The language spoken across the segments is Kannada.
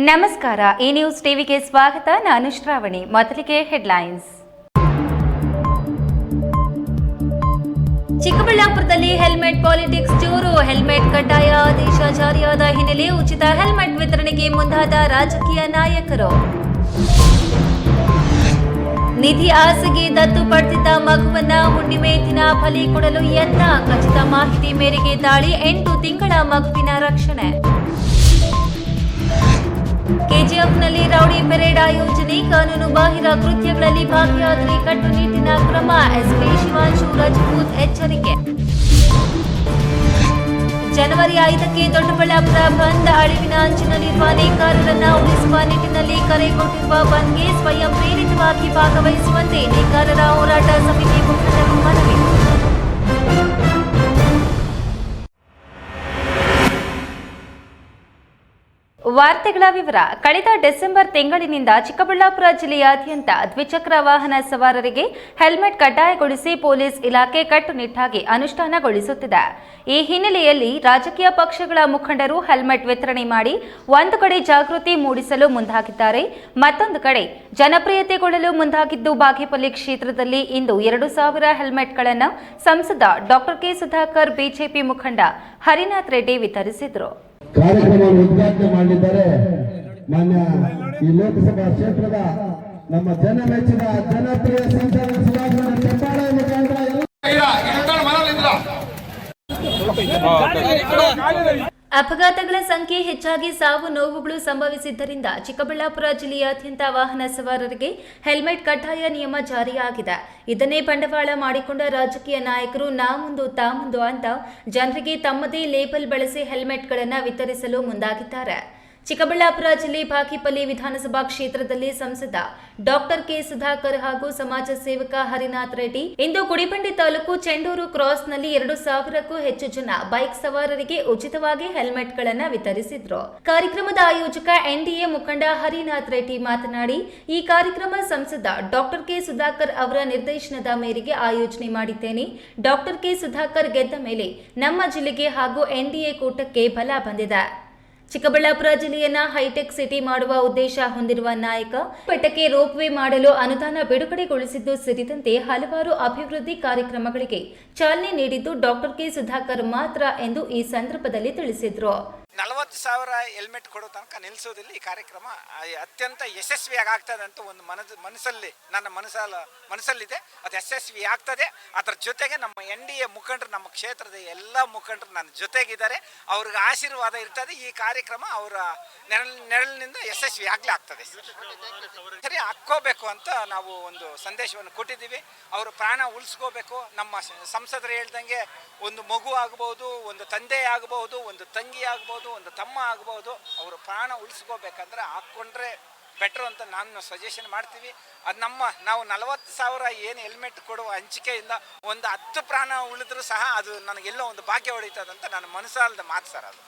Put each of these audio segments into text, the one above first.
ನಮಸ್ಕಾರ, ಈ ನ್ಯೂಸ್ ಟಿವಿಗೆ ಸ್ವಾಗತ. ನಾನು ಶ್ರಾವಣಿ. ಮೊದಲಿಗೆ ಹೆಡ್ಲೈನ್ಸ್. ಚಿಕ್ಕಬಳ್ಳಾಪುರದಲ್ಲಿ ಹೆಲ್ಮೆಟ್ ಪಾಲಿಟಿಕ್ಸ್ ಜೋರು. ಹೆಲ್ಮೆಟ್ ಕಡ್ಡಾಯ ಆದೇಶ ಜಾರಿಯಾದ ಹಿನ್ನೆಲೆ ಉಚಿತ ಹೆಲ್ಮೆಟ್ ವಿತರಣೆಗೆ ಮುಂದಾದ ರಾಜಕೀಯ ನಾಯಕರು. ನಿಧಿ ಆಸೆಗೆ ದತ್ತು ಪಡೆದಿದ್ದ ಮಗುವನ್ನ ಹುಣ್ಣಿಮೆ ದಿನ ಬಲಿ ಕೊಡಲು ಯತ್ನ. ಖಚಿತ ಮಾಹಿತಿ ಮೇರೆಗೆ ದಾಳಿ. 8 ತಿಂಗಳ ಮಗುವಿನ ರಕ್ಷಣೆ. ಕೆಜಿಎಫ್ನಲ್ಲಿ ರೌಡಿ ಪೆರೇಡ್ ಆಯೋಜನೆ. ಕಾನೂನು ಬಾಹಿರ ಕೃತ್ಯಗಳಲ್ಲಿ ಭಾಗಿಯಾದರೆ ಕಟ್ಟುನಿಟ್ಟಿನ ಕ್ರಮ. ಎಸ್ಪಿ ಶಿವಾಂಶು ರಜಪೂತ್ ಎಚ್ಚರಿಕೆ. ಜನವರಿ 5ಕ್ಕೆ ದೊಡ್ಡಬಳ್ಳಾಪುರ ಬಂದ್. ಅಳಿವಿನ ಅಂಚಿನಲ್ಲಿರುವ ನೇಕಾರರನ್ನ ಉಳಿಸುವ ನಿಟ್ಟಿನಲ್ಲಿ ಕರೆ ಕೊಟ್ಟಿರುವ ಬಂದ್ಗೆ ಸ್ವಯಂ ಪ್ರೇರಿತವಾಗಿ ಭಾಗವಹಿಸುವಂತೆ ನೇಕಾರರ ಹೋರಾಟ ಸಮಿತಿ ಮುಖಂಡರು ಮನವಿ. ವಾರ್ತೆಗಳ ವಿವರ. ಕಳೆದ ಡಿಸೆಂಬರ್ ತಿಂಗಳಿನಿಂದ ಚಿಕ್ಕಬಳ್ಳಾಪುರ ಜಿಲ್ಲೆಯಾದ್ಯಂತ ದ್ವಿಚಕ್ರ ವಾಹನ ಸವಾರರಿಗೆ ಹೆಲ್ಮೆಟ್ ಕಡ್ಡಾಯಗೊಳಿಸಿ ಪೊಲೀಸ್ ಇಲಾಖೆ ಕಟ್ಟುನಿಟ್ಟಾಗಿ ಅನುಷ್ಠಾನಗೊಳಿಸುತ್ತಿದೆ. ಈ ಹಿನ್ನೆಲೆಯಲ್ಲಿ ರಾಜಕೀಯ ಪಕ್ಷಗಳ ಮುಖಂಡರು ಹೆಲ್ಮೆಟ್ ವಿತರಣೆ ಮಾಡಿ ಒಂದು ಕಡೆ ಜಾಗೃತಿ ಮೂಡಿಸಲು ಮುಂದಾಗಿದ್ದಾರೆ, ಮತ್ತೊಂದು ಕಡೆ ಜನಪ್ರಿಯತೆಗೊಳ್ಳಲು ಮುಂದಾಗಿದ್ದು ಬಾಗೇಪಲ್ಲಿ ಕ್ಷೇತ್ರದಲ್ಲಿ ಇಂದು 2000 ಹೆಲ್ಮೆಟ್ಗಳನ್ನು ಸಂಸದ ಡಾಕ್ಟರ್ ಕೆ ಸುಧಾಕರ್, ಬಿಜೆಪಿ ಮುಖಂಡ ಹರಿನಾಥ್ ರೆಡ್ಡಿ ವಿತರಿಸಿದರು. ಕಾರ್ಯಕ್ರಮವನ್ನು ಉದ್ಘಾಟನೆ ಮಾಡಿದ್ದಾರೆ. ಮಾನ್ಯ ಈ ಲೋಕಸಭಾ ಕ್ಷೇತ್ರದ ನಮ್ಮ ಜನಮೆಚ್ಚಿದ ಜನಪ್ರಿಯ ಸಂಸದ ಸುಧಾಕರ್ ಚಪ್ಪಾಳೆ ಮುಖಾಂತರ ಅಪಘಾತಗಳ ಸಂಖ್ಯೆ ಹೆಚ್ಚಾಗಿ ಸಾವು ನೋವುಗಳು ಸಂಭವಿಸಿದ್ದರಿಂದ ಚಿಕ್ಕಬಳ್ಳಾಪುರ ಜಿಲ್ಲೆಯಾದ್ಯಂತ ವಾಹನ ಸವಾರರಿಗೆ ಹೆಲ್ಮೆಟ್ ಕಡ್ಡಾಯ ನಿಯಮ ಜಾರಿಯಾಗಿದೆ. ಇದನ್ನೇ ಬಂಡವಾಳ ಮಾಡಿಕೊಂಡ ರಾಜಕೀಯ ನಾಯಕರು ನಾ ಮುಂದು ತಾ ಮುಂದು ಅಂತ ಜನರಿಗೆ ತಮ್ಮದೇ ಲೇಬಲ್ ಬಳಸಿ ಹೆಲ್ಮೆಟ್ಗಳನ್ನು ವಿತರಿಸಲು ಮುಂದಾಗಿದ್ದಾರೆ. ಚಿಕ್ಕಬಳ್ಳಾಪುರ ಜಿಲ್ಲೆ ಬಾಗೇಪಲ್ಲಿ ವಿಧಾನಸಭಾ ಕ್ಷೇತ್ರದಲ್ಲಿ ಸಂಸದ ಡಾಕ್ಟರ್ ಕೆ ಸುಧಾಕರ್ ಹಾಗೂ ಸಮಾಜ ಸೇವಕ ಹರಿನಾಥ್ ರೆಡ್ಡಿ ಇಂದು ಗುಡಿಬಂಡೆ ತಾಲೂಕು ಚೆಂಡೂರು ಕ್ರಾಸ್ನಲ್ಲಿ 2000ಕ್ಕೂ ಹೆಚ್ಚು ಜನ ಬೈಕ್ ಸವಾರರಿಗೆ ಉಚಿತವಾಗಿ ಹೆಲ್ಮೆಟ್ಗಳನ್ನು ವಿತರಿಸಿದ್ರು. ಕಾರ್ಯಕ್ರಮದ ಆಯೋಜಕ ಎನ್ಡಿಎ ಮುಖಂಡ ಹರಿನಾಥ್ ರೆಡ್ಡಿ ಮಾತನಾಡಿ, ಈ ಕಾರ್ಯಕ್ರಮ ಸಂಸದ ಡಾಕ್ಟರ್ ಕೆ ಸುಧಾಕರ್ ಅವರ ನಿರ್ದೇಶನದ ಮೇರೆಗೆ ಆಯೋಜನೆ ಮಾಡಿದ್ದೇನೆ. ಡಾಕ್ಟರ್ ಕೆ ಸುಧಾಕರ್ ಗೆದ್ದ ಮೇಲೆ ನಮ್ಮ ಜಿಲ್ಲೆಗೆ ಹಾಗೂ ಎನ್ಡಿಎ ಕೂಟಕ್ಕೆ ಬಲ ಬಂದಿದೆ. ಚಿಕ್ಕಬಳ್ಳಾಪುರ ಜಿಲ್ಲೆಯನ್ನ ಹೈಟೆಕ್ ಸಿಟಿ ಮಾಡುವ ಉದ್ದೇಶ ಹೊಂದಿರುವ ನಾಯಕ ಬೆಟ್ಟಕ್ಕೆ ರೋಪ್ ವೇ ಮಾಡಲು ಅನುದಾನ ಬಿಡುಗಡೆಗೊಳಿಸಿದ್ದು ಸೇರಿದಂತೆ ಹಲವಾರು ಅಭಿವೃದ್ಧಿ ಕಾರ್ಯಕ್ರಮಗಳಿಗೆ ಚಾಲನೆ ನೀಡಿದ್ದು ಡಾಕ್ಟರ್ ಕೆ ಸುಧಾಕರ್ ಮಾತ್ರ ಎಂದು ಈ ಸಂದರ್ಭದಲ್ಲಿ ತಿಳಿಸಿದರು. 40,000 ಹೆಲ್ಮೆಟ್ ಕೊಡೋ ತನಕ ನಿಲ್ಲಿಸೋದಿಲ್ಲ. ಈ ಕಾರ್ಯಕ್ರಮ ಅತ್ಯಂತ ಯಶಸ್ವಿಯಾಗಿ ಆಗ್ತದೆ ಅಂತ ಒಂದು ಮನಸ್ಸಲ್ಲಿ ನನ್ನ ಮನಸ್ಸಲ್ಲಿದೆ. ಅದು ಯಶಸ್ವಿ ಆಗ್ತದೆ. ಅದರ ಜೊತೆಗೆ ನಮ್ಮ NDA ಮುಖಂಡರು, ನಮ್ಮ ಕ್ಷೇತ್ರದ ಎಲ್ಲ ಮುಖಂಡರು ನನ್ನ ಜೊತೆಗಿದ್ದಾರೆ. ಅವ್ರಿಗೆ ಆಶೀರ್ವಾದ ಇರ್ತದೆ. ಈ ಕಾರ್ಯಕ್ರಮ ಅವರ ನೆರಳಿನಿಂದ ಯಶಸ್ವಿ ಆಗ್ತದೆ. ಸರಿ ಹಾಕ್ಕೋಬೇಕು ಅಂತ ನಾವು ಒಂದು ಸಂದೇಶವನ್ನು ಕೊಟ್ಟಿದ್ದೀವಿ. ಅವರು ಪ್ರಾಣ ಉಳಿಸ್ಕೋಬೇಕು. ನಮ್ಮ ಸಂಸದರು ಹೇಳ್ದಂಗೆ ಒಂದು ಮಗು ಆಗಬಹುದು, ಒಂದು ತಂದೆ ಆಗಬಹುದು, ಒಂದು ತಂಗಿ ಆಗಬಹುದು, ಒಂದು ತಮ್ಮ ಆಗಬಹುದು. ಅವರು ಪ್ರಾಣ ಉಳಿಸ್ಕೋಬೇಕಂದ್ರೆ ಹಾಕ್ಕೊಂಡ್ರೆ ಬೆಟ್ರು ಅಂತ ನಾನು ಸಜೆಷನ್ ಮಾಡ್ತೀವಿ. ಅದು ನಾವು 40,000 ಏನು ಹೆಲ್ಮೆಟ್ ಕೊಡುವ ಹಂಚಿಕೆಯಿಂದ ಒಂದು 10 ಪ್ರಾಣ ಉಳಿದ್ರೂ ಸಹ ಅದು ನನಗೆಲ್ಲೋ ಒಂದು ಭಾಗ್ಯ ಹೊಡಿತದಂತ ನನ್ನ ಮನಸ್ಸಲ್ಲದ ಮಾತು ಸರ್. ಅದು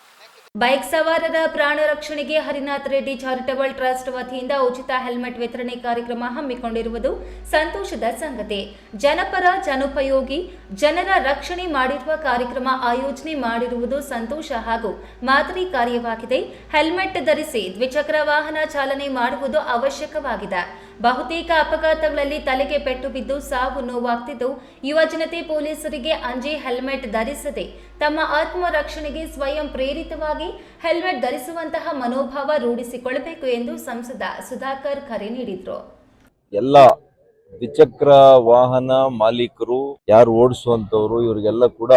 ಬೈಕ್ ಸವಾರರ ಪ್ರಾಣ ರಕ್ಷಣೆಗೆ ಹರಿನಾಥ್ ರೆಡ್ಡಿ ಚಾರಿಟಬಲ್ ಟ್ರಸ್ಟ್ ವತಿಯಿಂದ ಉಚಿತ ಹೆಲ್ಮೆಟ್ ವಿತರಣೆ ಕಾರ್ಯಕ್ರಮ ಹಮ್ಮಿಕೊಂಡಿರುವುದು ಸಂತೋಷದ ಸಂಗತಿ. ಜನಪರ, ಜನೋಪಯೋಗಿ, ಜನರ ರಕ್ಷಣೆ ಮಾಡಿರುವ ಕಾರ್ಯಕ್ರಮ ಆಯೋಜನೆ ಮಾಡಿರುವುದು ಸಂತೋಷ ಹಾಗೂ ಮಾದರಿ ಕಾರ್ಯವಾಗಿದೆ. ಹೆಲ್ಮೆಟ್ ಧರಿಸಿ ದ್ವಿಚಕ್ರ ವಾಹನ ಚಾಲನೆ ಮಾಡುವುದು ಅವಶ್ಯಕವಾಗಿದೆ. ಬಹುತೇಕ ಅಪಘಾತಗಳಲ್ಲಿ ತಲೆಗೆ ಪೆಟ್ಟು ಬಿದ್ದು ಸಾವು ನೋವಾಗ್ತಿದ್ದು ಯುವ ಜನತೆ ಪೊಲೀಸರಿಗೆ ಅಂಜಿ ಹೆಲ್ಮೆಟ್ ಧರಿಸದೆ ತಮ್ಮ ಆತ್ಮರಕ್ಷಣೆಗೆ ಸ್ವಯಂ ಪ್ರೇರಿತವಾಗಿ ಹೆಲ್ಮೆಟ್ ಧರಿಸುವಂತಹ ಮನೋಭಾವ ರೂಢಿಸಿಕೊಳ್ಳಬೇಕು ಎಂದು ಸಂಸದ ಸುಧಾಕರ್ ಕರೆ ನೀಡಿದರು. ಎಲ್ಲ ದ್ವಿಚಕ್ರ ವಾಹನ ಮಾಲೀಕರು, ಯಾರು ಓಡಿಸುವಂತವರು, ಇವರಿಗೆಲ್ಲ ಕೂಡ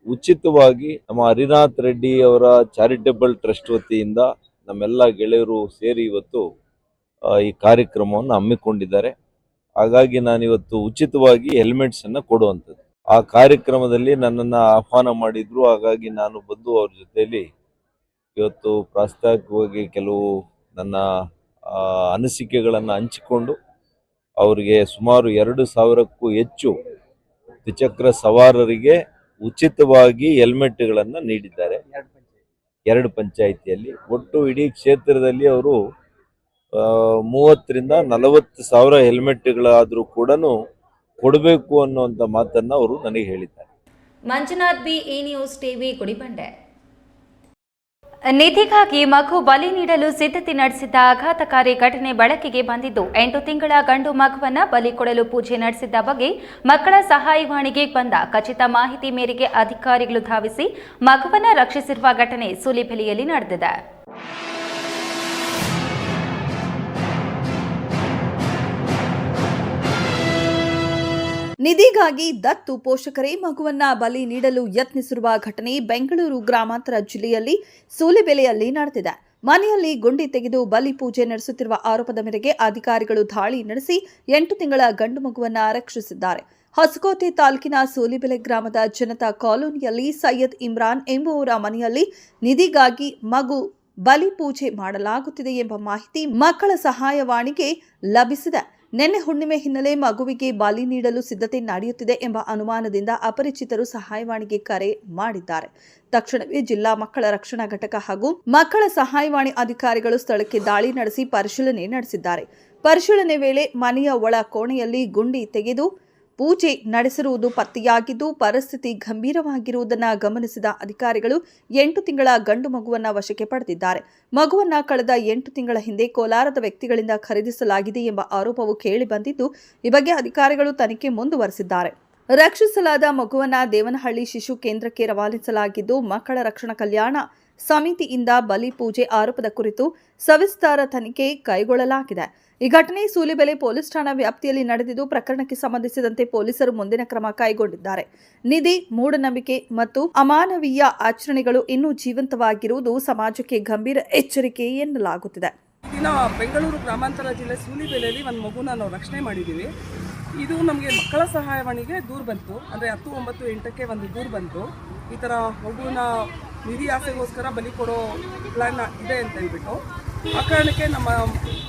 ಉಚಿತವಾಗಿ ನಮ್ಮ ಹರಿನಾಥ್ ರೆಡ್ಡಿ ಅವರ ಚಾರಿಟಬಲ್ ಟ್ರಸ್ಟ್ ವತಿಯಿಂದ ನಮ್ಮೆಲ್ಲ ಗೆಳೆಯರು ಸೇರಿ ಇವತ್ತು ಈ ಕಾರ್ಯಕ್ರಮವನ್ನು ಹಮ್ಮಿಕೊಂಡಿದ್ದಾರೆ. ಹಾಗಾಗಿ ನಾನಿವತ್ತು ಉಚಿತವಾಗಿ ಹೆಲ್ಮೆಟ್ಸ್ ಅನ್ನ ಕೊಡುವಂಥದ್ದು. ಆ ಕಾರ್ಯಕ್ರಮದಲ್ಲಿ ನನ್ನನ್ನು ಆಹ್ವಾನ ಮಾಡಿದ್ರು. ಹಾಗಾಗಿ ನಾನು ಬಂದು ಅವ್ರ ಜೊತೆಯಲ್ಲಿ ಇವತ್ತು ಪ್ರಾಸ್ತಾವಿಕವಾಗಿ ಕೆಲವು ನನ್ನ ಅನಿಸಿಕೆಗಳನ್ನು ಹಂಚಿಕೊಂಡು ಅವರಿಗೆ ಸುಮಾರು 2,000ಕ್ಕೂ ಹೆಚ್ಚು ದ್ವಿಚಕ್ರ ಸವಾರರಿಗೆ ಉಚಿತವಾಗಿ ಹೆಲ್ಮೆಟ್ಗಳನ್ನು ನೀಡಿದ್ದಾರೆ. 2 ಪಂಚಾಯಿತಿಯಲ್ಲಿ ಒಟ್ಟು ಇಡೀ ಕ್ಷೇತ್ರದಲ್ಲಿ ಅವರು 30,000 ರಿಂದ 40,000 ಹೆಲ್ಮೆಟ್ಗಳಾದರೂ ಕೂಡ ಕೊಡಬೇಕು ಅನ್ನುವಂಥ ಮಾತನ್ನು ಅವರು ನನಗೆ ಹೇಳಿದ್ದಾರೆ. ಮಂಜುನಾಥ್ ಬಿ, ಈ ನ್ಯೂಸ್ ಟಿವಿ, ಗುಡಿಬಂಡೆ. ನಿಧಿಗಾಗಿ ಮಗು ಬಲಿ ನೀಡಲು ಸಿದ್ಧತೆ ನಡೆಸಿದ್ದ ಆಘಾತಕಾರಿ ಘಟನೆ ಬೆಳಕಿಗೆ ಬಂದಿದ್ದು 8 ತಿಂಗಳ ಗಂಡು ಮಗುವನ್ನ ಬಲಿ ಕೊಡಲು ಪೂಜೆ ನಡೆಸಿದ್ದ ಬಗ್ಗೆ ಮಕ್ಕಳ ಸಹಾಯವಾಣಿಗೆ ಬಂದ ಖಚಿತ ಮಾಹಿತಿ ಮೇರೆಗೆ ಅಧಿಕಾರಿಗಳು ಧಾವಿಸಿ ಮಗುವನ್ನ ರಕ್ಷಿಸಿರುವ ಘಟನೆ ಸೂಲಿಬೆಲೆಯಲ್ಲಿ ನಡೆದಿದೆ. ನಿಧಿಗಾಗಿ ದತ್ತು ಪೋಷಕರೇ ಮಗುವನ್ನ ಬಲಿ ನೀಡಲು ಯತ್ನಿಸಿರುವ ಘಟನೆ ಬೆಂಗಳೂರು ಗ್ರಾಮಾಂತರ ಜಿಲ್ಲೆಯಲ್ಲಿ ಸೂಲಿಬೆಲೆಯಲ್ಲಿ ನಡೆದಿದೆ. ಮನೆಯಲ್ಲಿ ಗುಂಡಿ ತೆಗೆದು ಬಲಿ ಪೂಜೆ ನಡೆಸುತ್ತಿರುವ ಆರೋಪದ ಮೇರೆಗೆ ಅಧಿಕಾರಿಗಳು ದಾಳಿ ನಡೆಸಿ 8 ತಿಂಗಳ ಗಂಡು ಮಗುವನ್ನ ರಕ್ಷಿಸಿದ್ದಾರೆ. ಹೊಸಕೋಟೆ ತಾಲೂಕಿನ ಸೂಲಿಬೆಲೆ ಗ್ರಾಮದ ಜನತಾ ಕಾಲೋನಿಯಲ್ಲಿ ಸೈಯದ್ ಇಮ್ರಾನ್ ಎಂಬುವರ ಮನೆಯಲ್ಲಿ ನಿಧಿಗಾಗಿ ಮಗು ಬಲಿ ಪೂಜೆ ಮಾಡಲಾಗುತ್ತಿದೆ ಎಂಬ ಮಾಹಿತಿ ಮಕ್ಕಳ ಸಹಾಯವಾಣಿಗೆ ಲಭಿಸಿದೆ. ನಿನ್ನೆ ಹುಣ್ಣಿಮೆ ಹಿನ್ನೆಲೆ ಮಗುವಿಗೆ ಬಲಿ ನೀಡಲು ಸಿದ್ಧತೆ ನಡೆಯುತ್ತಿದೆ ಎಂಬ ಅನುಮಾನದಿಂದ ಅಪರಿಚಿತರು ಸಹಾಯವಾಣಿಗೆ ಕರೆ ಮಾಡಿದ್ದಾರೆ. ತಕ್ಷಣವೇ ಜಿಲ್ಲಾ ಮಕ್ಕಳ ರಕ್ಷಣಾ ಘಟಕ ಹಾಗೂ ಮಕ್ಕಳ ಸಹಾಯವಾಣಿ ಅಧಿಕಾರಿಗಳು ಸ್ಥಳಕ್ಕೆ ದಾಳಿ ನಡೆಸಿ ಪರಿಶೀಲನೆ ನಡೆಸಿದ್ದಾರೆ. ಪರಿಶೀಲನೆ ವೇಳೆ ಮನೆಯ ಒಳ ಕೋಣೆಯಲ್ಲಿ ಗುಂಡಿ ತೆಗೆದು ಪೂಜೆ ನಡೆಸಿರುವುದು ಪತ್ತೆಯಾಗಿದ್ದು ಪರಿಸ್ಥಿತಿ ಗಂಭೀರವಾಗಿರುವುದನ್ನು ಗಮನಿಸಿದ ಅಧಿಕಾರಿಗಳು 8 ತಿಂಗಳ ಗಂಡು ಮಗುವನ್ನ ವಶಕ್ಕೆ ಪಡೆದಿದ್ದಾರೆ. ಮಗುವನ್ನ ಕಳೆದ 8 ತಿಂಗಳ ಹಿಂದೆ ಕೋಲಾರದ ವ್ಯಕ್ತಿಗಳಿಂದ ಖರೀದಿಸಲಾಗಿದೆ ಎಂಬ ಆರೋಪವು ಕೇಳಿಬಂದಿದ್ದು, ಈ ಬಗ್ಗೆ ಅಧಿಕಾರಿಗಳು ತನಿಖೆ ಮುಂದುವರೆಸಿದ್ದಾರೆ. ರಕ್ಷಿಸಲಾದ ಮಗುವನ್ನ ದೇವನಹಳ್ಳಿ ಶಿಶು ಕೇಂದ್ರಕ್ಕೆ ರವಾನಿಸಲಾಗಿದ್ದು, ಮಕ್ಕಳ ರಕ್ಷಣಾ ಕಲ್ಯಾಣ ಸಮಿತಿಯಿಂದ ಬಲಿ ಪೂಜೆ ಆರೋಪದ ಕುರಿತು ಸವಿಸ್ತಾರ ತನಿಖೆ ಕೈಗೊಳ್ಳಲಾಗಿದೆ. ಈ ಘಟನೆ ಸೂಲಿಬೆಲೆ ಪೊಲೀಸ್ ಠಾಣಾ ವ್ಯಾಪ್ತಿಯಲ್ಲಿ ನಡೆದಿದ್ದು, ಪ್ರಕರಣಕ್ಕೆ ಸಂಬಂಧಿಸಿದಂತೆ ಪೊಲೀಸರು ಮುಂದಿನ ಕ್ರಮ ಕೈಗೊಂಡಿದ್ದಾರೆ. ನಿಧಿ, ಮೂಢನಂಬಿಕೆ ಮತ್ತು ಅಮಾನವೀಯ ಆಚರಣೆಗಳು ಇನ್ನೂ ಜೀವಂತವಾಗಿರುವುದು ಸಮಾಜಕ್ಕೆ ಗಂಭೀರ ಎಚ್ಚರಿಕೆ ಎನ್ನಲಾಗುತ್ತಿದೆ. ದಿನ ಬೆಂಗಳೂರು ಗ್ರಾಮಾಂತರ ಜಿಲ್ಲೆ ಸೂಲಿಬೆಲೆಯಲ್ಲಿ ಒಂದು ಮಗುನ ನಾವು ರಕ್ಷಣೆ ಮಾಡಿದ್ದೀವಿ. ಇದು ನಮಗೆ ಮಕ್ಕಳ ಸಹಾಯವಾಣಿಗೆ ದೂರು ಬಂತು. ಅಂದರೆ 10/9/8ಕ್ಕೆ ಒಂದು ದೂರು ಬಂತು. ಈ ಥರ ಮಗುನ ನಿಧಿ ಆಸೆಗೋಸ್ಕರ ಬಲಿ ಕೊಡೋ ಪ್ಲ್ಯಾನ್ ಇದೆ ಅಂತ ಹೇಳ್ಬಿಟ್ಟು, ಆ ಕಾರಣಕ್ಕೆ ನಮ್ಮ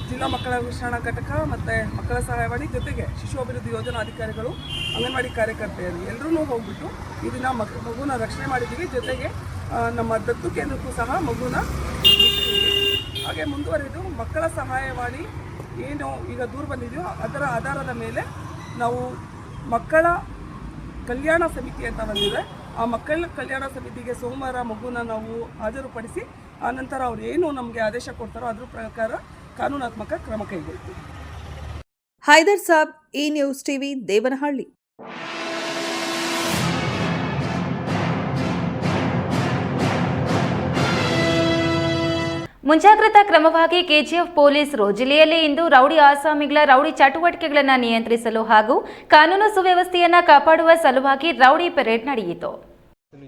ಜಿಲ್ಲಾ ಮಕ್ಕಳ ರಕ್ಷಣಾ ಘಟಕ ಮತ್ತು ಮಕ್ಕಳ ಸಹಾಯವಾಣಿ ಜೊತೆಗೆ ಶಿಶು ಅಭಿವೃದ್ಧಿ ಯೋಜನಾ ಅಧಿಕಾರಿಗಳು, ಅಂಗನವಾಡಿ ಕಾರ್ಯಕರ್ತೆಯರು ಎಲ್ಲರೂ ಹೋಗ್ಬಿಟ್ಟು ಈ ದಿನ ಮಗುನ ರಕ್ಷಣೆ ಮಾಡಿದ್ದೀವಿ. ಜೊತೆಗೆ ನಮ್ಮ ದತ್ತು ಕೇಂದ್ರಕ್ಕೂ ಸಹ ಮಗುನ ಹಾಗೆ ಮುಂದುವರೆದು ಮಕ್ಕಳ ಸಹಾಯವಾಣಿ ಏನು ಈಗ ದೂರು ಬಂದಿದೆಯೋ ಅದರ ಆಧಾರದ ಮೇಲೆ ನಾವು ಮಕ್ಕಳ ಕಲ್ಯಾಣ ಸಮಿತಿ ಅಂತ ಬಂದಿದೆ. ಆ ಮಕ್ಕಳ ಕಲ್ಯಾಣ ಸಮಿತಿಗೆ ಸೋಮವಾರ ಮಗುನ ನಾವು ಹಾಜರುಪಡಿಸಿ ಆನಂತರ ಅವ್ರು ಏನು ನಮಗೆ ಆದೇಶ ಕೊಡ್ತಾರೋ ಅದ್ರ ಪ್ರಕಾರ ಕಾನೂನಾತ್ಮಕ ಕ್ರಮ ಕೈಗೊಳ್ತೀವಿ. ಹೈದರ್ ಸಾಬ್, ಈ ನ್ಯೂಸ್ ಟಿವಿ, ದೇವನಹಳ್ಳಿ. ಮುಂಜಾಗ್ರತಾ ಕ್ರಮವಾಗಿ ಕೆಜಿಎಫ್ ಪೊಲೀಸರು ಜಿಲ್ಲೆಯಲ್ಲಿ ಇಂದು ರೌಡಿ ಆಸಾಮಿಗಳ ರೌಡಿ ಚಟುವಟಿಕೆಗಳನ್ನು ನಿಯಂತ್ರಿಸಲು ಹಾಗೂ ಕಾನೂನು ಸುವ್ಯವಸ್ಥೆಯನ್ನು ಕಾಪಾಡುವ ಸಲುವಾಗಿ ರೌಡಿ ಪೆರೇಡ್ ನಡೆಯಿತು.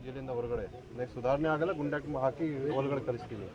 ಜಿಲ್ಲೆಯಿಂದ ಹೊರಗಡೆ ನೆಕ್ಸ್ಟ್ ಸುಧಾರಣೆ ಆಗಲ್ಲ, ಗುಂಡಾಕ್ ಹಾಕಿ ಒಳಗಡೆ ಕಳಿಸ್ತೀವಿ.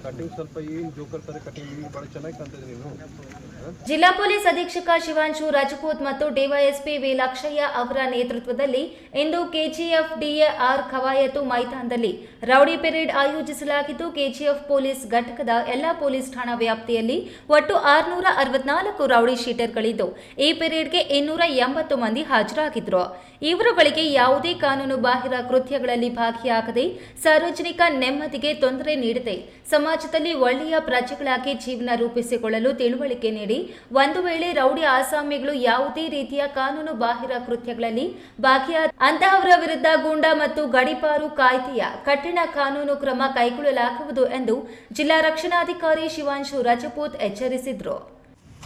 ಕಟಿಂಗ್ ಸ್ವಲ್ಪ ಏನು ಜೋಕರ್ ತರ ಕಟಿಂಗ್ ಬಹಳ ಚೆನ್ನಾಗಿ ಕಾಣ್ತದೆ. ನೀನು ಜಿಲ್ಲಾ ಪೊಲೀಸ್ ಅಧೀಕ್ಷಕ ಶಿವಾಂಶು ರಾಜಪೂತ್ ಮತ್ತು ಡಿವೈಎಸ್ಪಿ ವಿ ಲಕ್ಷಯ್ಯ ಅವರ ನೇತೃತ್ವದಲ್ಲಿ ಇಂದು ಕೆಜಿಎಫ್ ಡಿಎಆರ್ ಕವಾಯತು ಮೈದಾನದಲ್ಲಿ ರೌಡಿ ಪೆರೇಡ್ ಆಯೋಜಿಸಲಾಗಿದ್ದು, ಕೆಜಿಎಫ್ ಪೊಲೀಸ್ ಘಟಕದ ಎಲ್ಲಾ ಪೊಲೀಸ್ ಠಾಣಾ ವ್ಯಾಪ್ತಿಯಲ್ಲಿ ಒಟ್ಟು 664 ರೌಡಿ ಶೀಟರ್ಗಳಿದ್ದು, ಈ ಪೆರೇಡ್ಗೆ 280 ಮಂದಿ ಹಾಜರಾಗಿದ್ರು. ಇವರುಗಳಿಗೆ ಯಾವುದೇ ಕಾನೂನು ಬಾಹಿರ ಕೃತ್ಯಗಳಲ್ಲಿ ಭಾಗಿಯಾಗದೆ ಸಾರ್ವಜನಿಕ ನೆಮ್ಮದಿಗೆ ತೊಂದರೆ ನೀಡದೆ ಸಮಾಜದಲ್ಲಿ ಒಳ್ಳೆಯ ಪ್ರಜೆಗಳಾಗಿ ಜೀವನ ರೂಪಿಸಿಕೊಳ್ಳಲು ತಿಳುವಳಿಕೆ ನೀಡಿ, ಒಂದು ವೇಳೆ ರೌಡಿ ಆಸಾಮಿಗಳು ಯಾವುದೇ ರೀತಿಯ ಕಾನೂನು ಬಾಹಿರ ಕೃತ್ಯಗಳಲ್ಲಿ ಭಾಗಿಯಾದ ಅಂತಹವರ ವಿರುದ್ಧ ಗೂಂಡಾ ಮತ್ತು ಗಡೀಪಾರು ಕಾಯ್ದೆಯ ಕಠಿಣ ಕಾನೂನು ಕ್ರಮ ಕೈಗೊಳ್ಳಲಾಗುವುದು ಎಂದು ಜಿಲ್ಲಾ ರಕ್ಷಣಾಧಿಕಾರಿ ಶಿವಾಂಶು ರಾಜಪೂತ್ ಎಚ್ಚರಿಸಿದರು.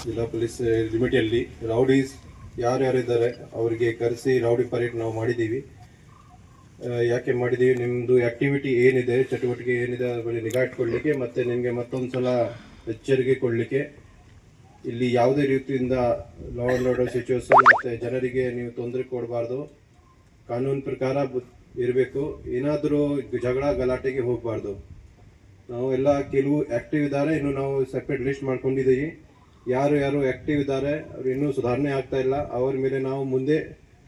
ಜಿಲ್ಲಾ ಪೊಲೀಸ್ ಲಿಮಿಟಲ್ಲಿ ರೌಡೀಸ್ ಯಾರ್ಯಾರಿದ್ದಾರೆ ಅವರಿಗೆ ಕರೆಸಿ ರೌಡಿ ಪರೇಡ್ ನಾವು ಮಾಡಿದ್ದೀವಿ. ಯಾಕೆ ಮಾಡಿದ್ದೀವಿ, ನಿಮ್ಮದು ಆ್ಯಕ್ಟಿವಿಟಿ ಏನಿದೆ, ಚಟುವಟಿಕೆ ಏನಿದೆ ಅದ್ರ ಬಗ್ಗೆ ನಿಗಾ ಇಟ್ಕೊಳ್ಳಿಕ್ಕೆ ಮತ್ತು ನಿಮಗೆ ಮತ್ತೊಂದು ಸಲ ಎಚ್ಚರಿಕೆ ಕೊಡಲಿಕ್ಕೆ. ಇಲ್ಲಿ ಯಾವುದೇ ರೀತಿಯಿಂದ ಲಾ ಆ್ಯಂಡ್ ಆರ್ಡರ್ ಸಿಚುವೇಶನ್ ಮತ್ತು ಜನರಿಗೆ ನೀವು ತೊಂದರೆ ಕೊಡಬಾರ್ದು, ಕಾನೂನು ಪ್ರಕಾರ ಇರಬೇಕು. ಏನಾದರೂ ಜಗಳ ಗಲಾಟೆಗೆ ಹೋಗಬಾರ್ದು. ನಾವು ಎಲ್ಲ ಕೆಲವು ಆ್ಯಕ್ಟಿವ್ ಇದ್ದಾರೆ, ಇನ್ನು ನಾವು ಸಪ್ರೇಟ್ ಲಿಸ್ಟ್ ಮಾಡ್ಕೊಂಡಿದ್ದೀವಿ. ಯಾರು ಆ್ಯಕ್ಟಿವ್ ಇದ್ದಾರೆ ಅವ್ರು ಇನ್ನೂ ಸುಧಾರಣೆ ಆಗ್ತಾ ಇಲ್ಲ, ಅವರ ಮೇಲೆ ನಾವು ಮುಂದೆ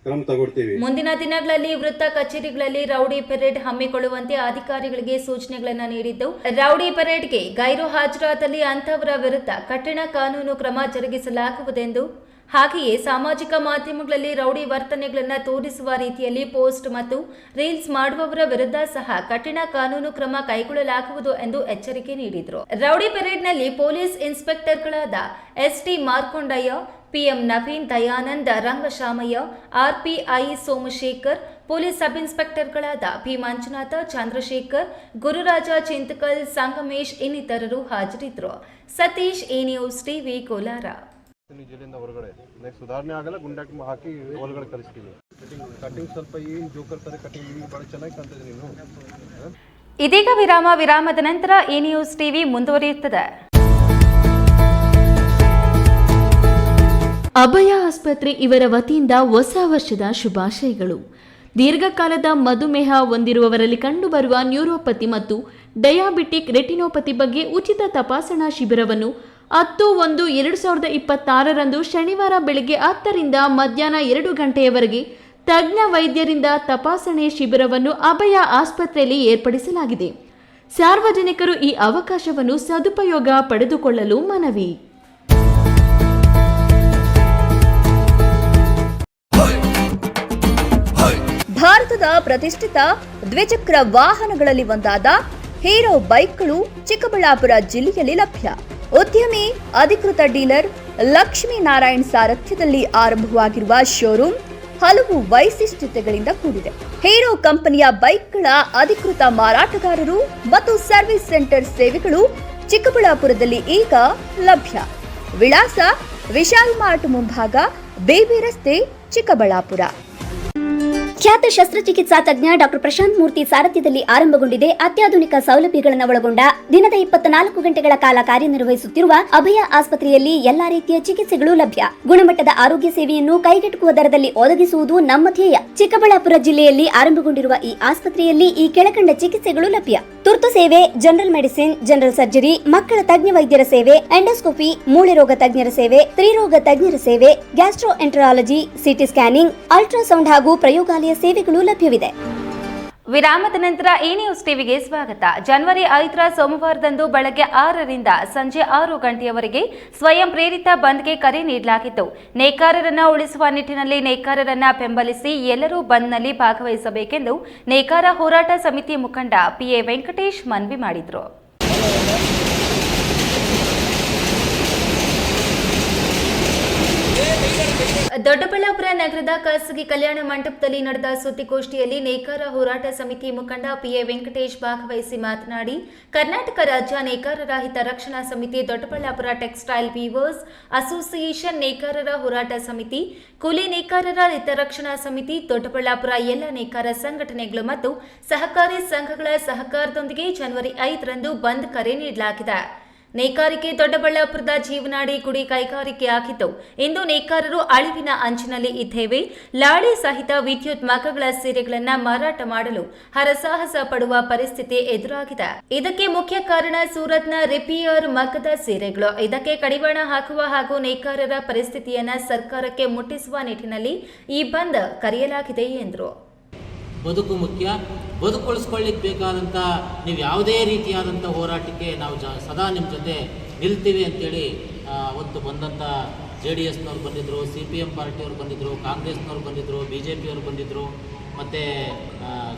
ಕ್ರಮ ತಗೊಳ್ತೀವಿ. ಮುಂದಿನ ದಿನಗಳಲ್ಲಿ ವೃತ್ತ ಕಚೇರಿಗಳಲ್ಲಿ ರೌಡಿ ಪೆರೇಡ್ ಹಮ್ಮಿಕೊಳ್ಳುವಂತೆ ಅಧಿಕಾರಿಗಳಿಗೆ ಸೂಚನೆಗಳನ್ನು ನೀಡಿದ್ದು, ರೌಡಿ ಪೆರೇಡ್ಗೆ ಗೈರು ಹಾಜರಾದಲ್ಲಿ ಅಂತವರ ವಿರುದ್ಧ ಕಠಿಣ ಕಾನೂನು ಕ್ರಮ ಜರುಗಿಸಲಾಗುವುದೆಂದು, ಹಾಗೆಯೇ ಸಾಮಾಜಿಕ ಮಾಧ್ಯಮಗಳಲ್ಲಿ ರೌಡಿ ವರ್ತನೆಗಳನ್ನು ತೋರಿಸುವ ರೀತಿಯಲ್ಲಿ ಪೋಸ್ಟ್ ಮತ್ತು ರೀಲ್ಸ್ ಮಾಡುವವರ ವಿರುದ್ಧ ಸಹ ಕಠಿಣ ಕಾನೂನು ಕ್ರಮ ಕೈಗೊಳ್ಳಲಾಗುವುದು ಎಂದು ಎಚ್ಚರಿಕೆ ನೀಡಿದರು. ರೌಡಿ ಪೆರೇಡ್ನಲ್ಲಿ ಪೊಲೀಸ್ ಇನ್ಸ್ಪೆಕ್ಟರ್ಗಳಾದ ST Markondaiah, PM Naveen, Dayanand, Rangashamaiah, RPI Somashekar, police sub ಇನ್ಸ್ಪೆಕ್ಟರ್ಗಳಾದ ಪಿ ಮಂಜುನಾಥ, ಚಂದ್ರಶೇಖರ್, ಗುರುರಾಜ ಚಿಂತಕಲ್, ಸಂಗಮೇಶ್ ಇನ್ನಿತರರು ಹಾಜರಿದ್ದರು. Satish, A news TV, Kolar. ಜೈಲಿಂದ ಹೊರಗಡೆ ನೆಕ್ಸ್ಟ್ ಸುಧಾರಣೆ ಆಗಲ್ಲ, ಗುಂಡಾಕಿ ಹಾಕಿ ಒಳಗಡೆ ಕಳಿಸ್ತೀವಿ. ಕಟಿಂಗ್ ಸ್ವಲ್ಪ ಏನು ಜೋಕರ್ ತರ ಕಟಿಂಗ್ ಭಾಳ ಚೆನ್ನಾಗಿ ಕಾಣ್ತದೆ ನೀವು. ಇದೀಗ ವಿರಾಮದ ನಂತರ ಎ ನ್ಯೂಸ್ ಟಿವಿ ಮುಂದುವರಿಯುತ್ತದೆ. ಅಭಯ ಆಸ್ಪತ್ರೆ ಇವರ ವತಿಯಿಂದ ಹೊಸ ವರ್ಷದ ಶುಭಾಶಯಗಳು. ದೀರ್ಘಕಾಲದ ಮಧುಮೇಹ ಹೊಂದಿರುವವರಲ್ಲಿ ಕಂಡುಬರುವ ನ್ಯೂರೋಪತಿ ಮತ್ತು ಡಯಾಬಿಟಿಕ್ ರೆಟಿನೋಪತಿ ಬಗ್ಗೆ ಉಚಿತ ತಪಾಸಣಾ ಶಿಬಿರವನ್ನು 10/1/2026 ಶನಿವಾರ ಬೆಳಗ್ಗೆ 10 ರಿಂದ ಮಧ್ಯಾಹ್ನ 2 ಗಂಟೆಯವರೆಗೆ ತಜ್ಞ ವೈದ್ಯರಿಂದ ತಪಾಸಣೆ ಶಿಬಿರವನ್ನು ಅಭಯ ಆಸ್ಪತ್ರೆಯಲ್ಲಿ ಏರ್ಪಡಿಸಲಾಗಿದೆ. ಸಾರ್ವಜನಿಕರು ಈ ಅವಕಾಶವನ್ನು ಸದುಪಯೋಗ ಪಡೆದುಕೊಳ್ಳಲು ಮನವಿ. ಭಾರತದ ಪ್ರತಿಷ್ಠಿತ ದ್ವಿಚಕ್ರ ವಾಹನಗಳಲ್ಲಿ ಒಂದಾದ ಹೀರೋ ಬೈಕ್ಗಳು ಚಿಕ್ಕಬಳ್ಳಾಪುರ ಜಿಲ್ಲೆಯಲ್ಲಿ ಲಭ್ಯ. ಉದ್ಯಮಿ ಅಧಿಕೃತ ಡೀಲರ್ ಲಕ್ಷ್ಮೀನಾರಾಯಣ್ ಸಾರಥ್ಯದಲ್ಲಿ ಆರಂಭವಾಗಿರುವ ಶೋರೂಮ್ ಹಲವು ವೈಶಿಷ್ಟ್ಯತೆಗಳಿಂದ ಕೂಡಿದೆ. ಹೀರೋ ಕಂಪನಿಯ ಬೈಕ್ಗಳ ಅಧಿಕೃತ ಮಾರಾಟಗಾರರು ಮತ್ತು ಸರ್ವಿಸ್ ಸೆಂಟರ್ ಸೇವೆಗಳು ಚಿಕ್ಕಬಳ್ಳಾಪುರದಲ್ಲಿ ಈಗ ಲಭ್ಯ. ವಿಳಾಸ ವಿಶಾಲ್ ಮಾರ್ಟ್ ಮುಂಭಾಗ, ಬೇಬಿ ರಸ್ತೆ, ಚಿಕ್ಕಬಳ್ಳಾಪುರ. ಖ್ಯಾತ ಶಸ್ತ್ರಚಿಕಿತ್ಸಾ ತಜ್ಞ ಡಾಕ್ಟರ್ ಪ್ರಶಾಂತ್ ಮೂರ್ತಿ ಸಾರಥ್ಯದಲ್ಲಿ ಆರಂಭಗೊಂಡಿದೆ. ಅತ್ಯಾಧುನಿಕ ಸೌಲಭ್ಯಗಳನ್ನು ಒಳಗೊಂಡ ದಿನದ 24 ಗಂಟೆಗಳ ಕಾಲ ಕಾರ್ಯನಿರ್ವಹಿಸುತ್ತಿರುವ ಅಭಯ ಆಸ್ಪತ್ರೆಯಲ್ಲಿ ಎಲ್ಲಾ ರೀತಿಯ ಚಿಕಿತ್ಸೆಗಳು ಲಭ್ಯ. ಗುಣಮಟ್ಟದ ಆರೋಗ್ಯ ಸೇವೆಯನ್ನು ಕೈಗೆಟುಕುವ ದರದಲ್ಲಿ ಒದಗಿಸುವುದು ನಮ್ಮ ಧ್ಯೇಯ. ಚಿಕ್ಕಬಳ್ಳಾಪುರ ಜಿಲ್ಲೆಯಲ್ಲಿ ಆರಂಭಗೊಂಡಿರುವ ಈ ಆಸ್ಪತ್ರೆಯಲ್ಲಿ ಈ ಕೆಳಕಂಡ ಚಿಕಿತ್ಸೆಗಳು ಲಭ್ಯ: ತುರ್ತು ಸೇವೆ, ಜನರಲ್ ಮೆಡಿಸಿನ್, ಜನರಲ್ ಸರ್ಜರಿ, ಮಕ್ಕಳ ತಜ್ಞ ವೈದ್ಯರ ಸೇವೆ, ಎಂಡೋಸ್ಕೋಪಿ, ಮೂಳೆ ರೋಗ ತಜ್ಞರ ಸೇವೆ, ಸ್ತ್ರೀರೋಗ ತಜ್ಞರ ಸೇವೆ, gastro enterology, CT scanning, ultrasound ಹಾಗೂ ಪ್ರಯೋಗಾಲಯ ಸೇವೆಗಳು ಲಭ್ಯವಿದೆ. ವಿರಾಮದ ನಂತರ ಎ ನ್ಯೂಸ್ ಟಿವಿಗೆ ಸ್ವಾಗತ. ಜನವರಿ 5 ಸೋಮವಾರದಂದು ಬೆಳಗ್ಗೆ 6 ರಿಂದ ಸಂಜೆ 6 ಗಂಟೆಯವರೆಗೆ ಸ್ವಯಂ ಪ್ರೇರಿತ ಬಂದ್ಗೆ ಕರೆ ನೀಡಲಾಗಿತ್ತು. ನೇಕಾರರನ್ನ ಉಳಿಸುವ ನಿಟ್ಟಿನಲ್ಲಿ ನೇಕಾರರನ್ನ ಬೆಂಬಲಿಸಿ ಎಲ್ಲರೂ ಬಂದ್ನಲ್ಲಿ ಭಾಗವಹಿಸಬೇಕೆಂದು ನೇಕಾರ ಹೋರಾಟ ಸಮಿತಿ ಮುಖಂಡ ಪಿಎ ವೆಂಕಟೇಶ್ ಮನವಿ ಮಾಡಿದರು. ದೊಡ್ಡಬಳ್ಳಾಪುರ ನಗರದ ಖಾಸಗಿ ಕಲ್ಯಾಣ ಮಂಟಪದಲ್ಲಿ ನಡೆದ ಸುದ್ದಿಗೋಷ್ಠಿಯಲ್ಲಿ ನೇಕಾರ ಹೋರಾಟ ಸಮಿತಿ ಮುಖಂಡ ಪಿಎ ವೆಂಕಟೇಶ್ ಭಾಗವಹಿಸಿ ಮಾತನಾಡಿ, ಕರ್ನಾಟಕ ರಾಜ್ಯ ನೇಕಾರರ ಹಿತರಕ್ಷಣಾ ಸಮಿತಿ, ದೊಡ್ಡಬಳ್ಳಾಪುರ ಟೆಕ್ಸ್ಟೈಲ್ ವೀವರ್ಸ್ ಅಸೋಸಿಯೇಷನ್, ನೇಕಾರರ ಹೋರಾಟ ಸಮಿತಿ, ಕೂಲಿ ನೇಕಾರರ ಹಿತರಕ್ಷಣಾ ಸಮಿತಿ, ದೊಡ್ಡಬಳ್ಳಾಪುರ ಎಲ್ಲ ನೇಕಾರ ಸಂಘಟನೆಗಳು ಮತ್ತು ಸಹಕಾರಿ ಸಂಘಗಳ ಸಹಕಾರದೊಂದಿಗೆ ಜನವರಿ 5 ರಂದು ಬಂದ್ ಕರೆ ನೀಡಲಾಗಿದೆ. ನೇಕಾರಿಕೆ ದೊಡ್ಡಬಳ್ಳಾಪುರದ ಜೀವನಾಡಿ ಗುಡಿ ಕೈಗಾರಿಕೆಯಾಗಿದ್ದು, ಇಂದು ನೇಕಾರರು ಅಳಿವಿನ ಅಂಚಿನಲ್ಲಿ ಇದ್ದೇವೆ. ಲಾಳಿ ಸಹಿತ ವಿದ್ಯುತ್ ಮಗ್ಗಗಳ ಸೀರೆಗಳನ್ನು ಮಾರಾಟ ಮಾಡಲು ಹರಸಾಹಸ ಪಡುವ ಪರಿಸ್ಥಿತಿ ಎದುರಾಗಿದೆ. ಇದಕ್ಕೆ ಮುಖ್ಯ ಕಾರಣ ಸೂರತ್ನ ರಿಪಿಯರ್ ಮಗ್ಗದ ಸೀರೆಗಳು. ಇದಕ್ಕೆ ಕಡಿವಾಣ ಹಾಕುವ ಹಾಗೂ ನೇಕಾರರ ಪರಿಸ್ಥಿತಿಯನ್ನ ಸರ್ಕಾರಕ್ಕೆ ಮುಟ್ಟಿಸುವ ನಿಟ್ಟಿನಲ್ಲಿ ಈ ಬಂದ್ ಕರೆಯಲಾಗಿದೆ ಎಂದರು. ಬದುಕು ಮುಖ್ಯ. ಬದುಕು ಉಳಿಸ್ಕೊಳ್ಳಿಕ್ಕೆ ಬೇಕಾದಂಥ ನೀವು ಯಾವುದೇ ರೀತಿಯಾದಂಥ ಹೋರಾಟಕ್ಕೆ ನಾವು ಸದಾ ನಿಮ್ಮ ಜೊತೆ ನಿಲ್ತೀವಿ ಅಂತೇಳಿ ಅವತ್ತು ಬಂದಂಥ JDSನವ್ರು ಬಂದಿದ್ದರು, CPM ಪಾರ್ಟಿಯವ್ರು ಬಂದಿದ್ದರು, ಕಾಂಗ್ರೆಸ್ನವ್ರು ಬಂದಿದ್ದರು, BJPಯವರು ಬಂದಿದ್ದರು, ಮತ್ತು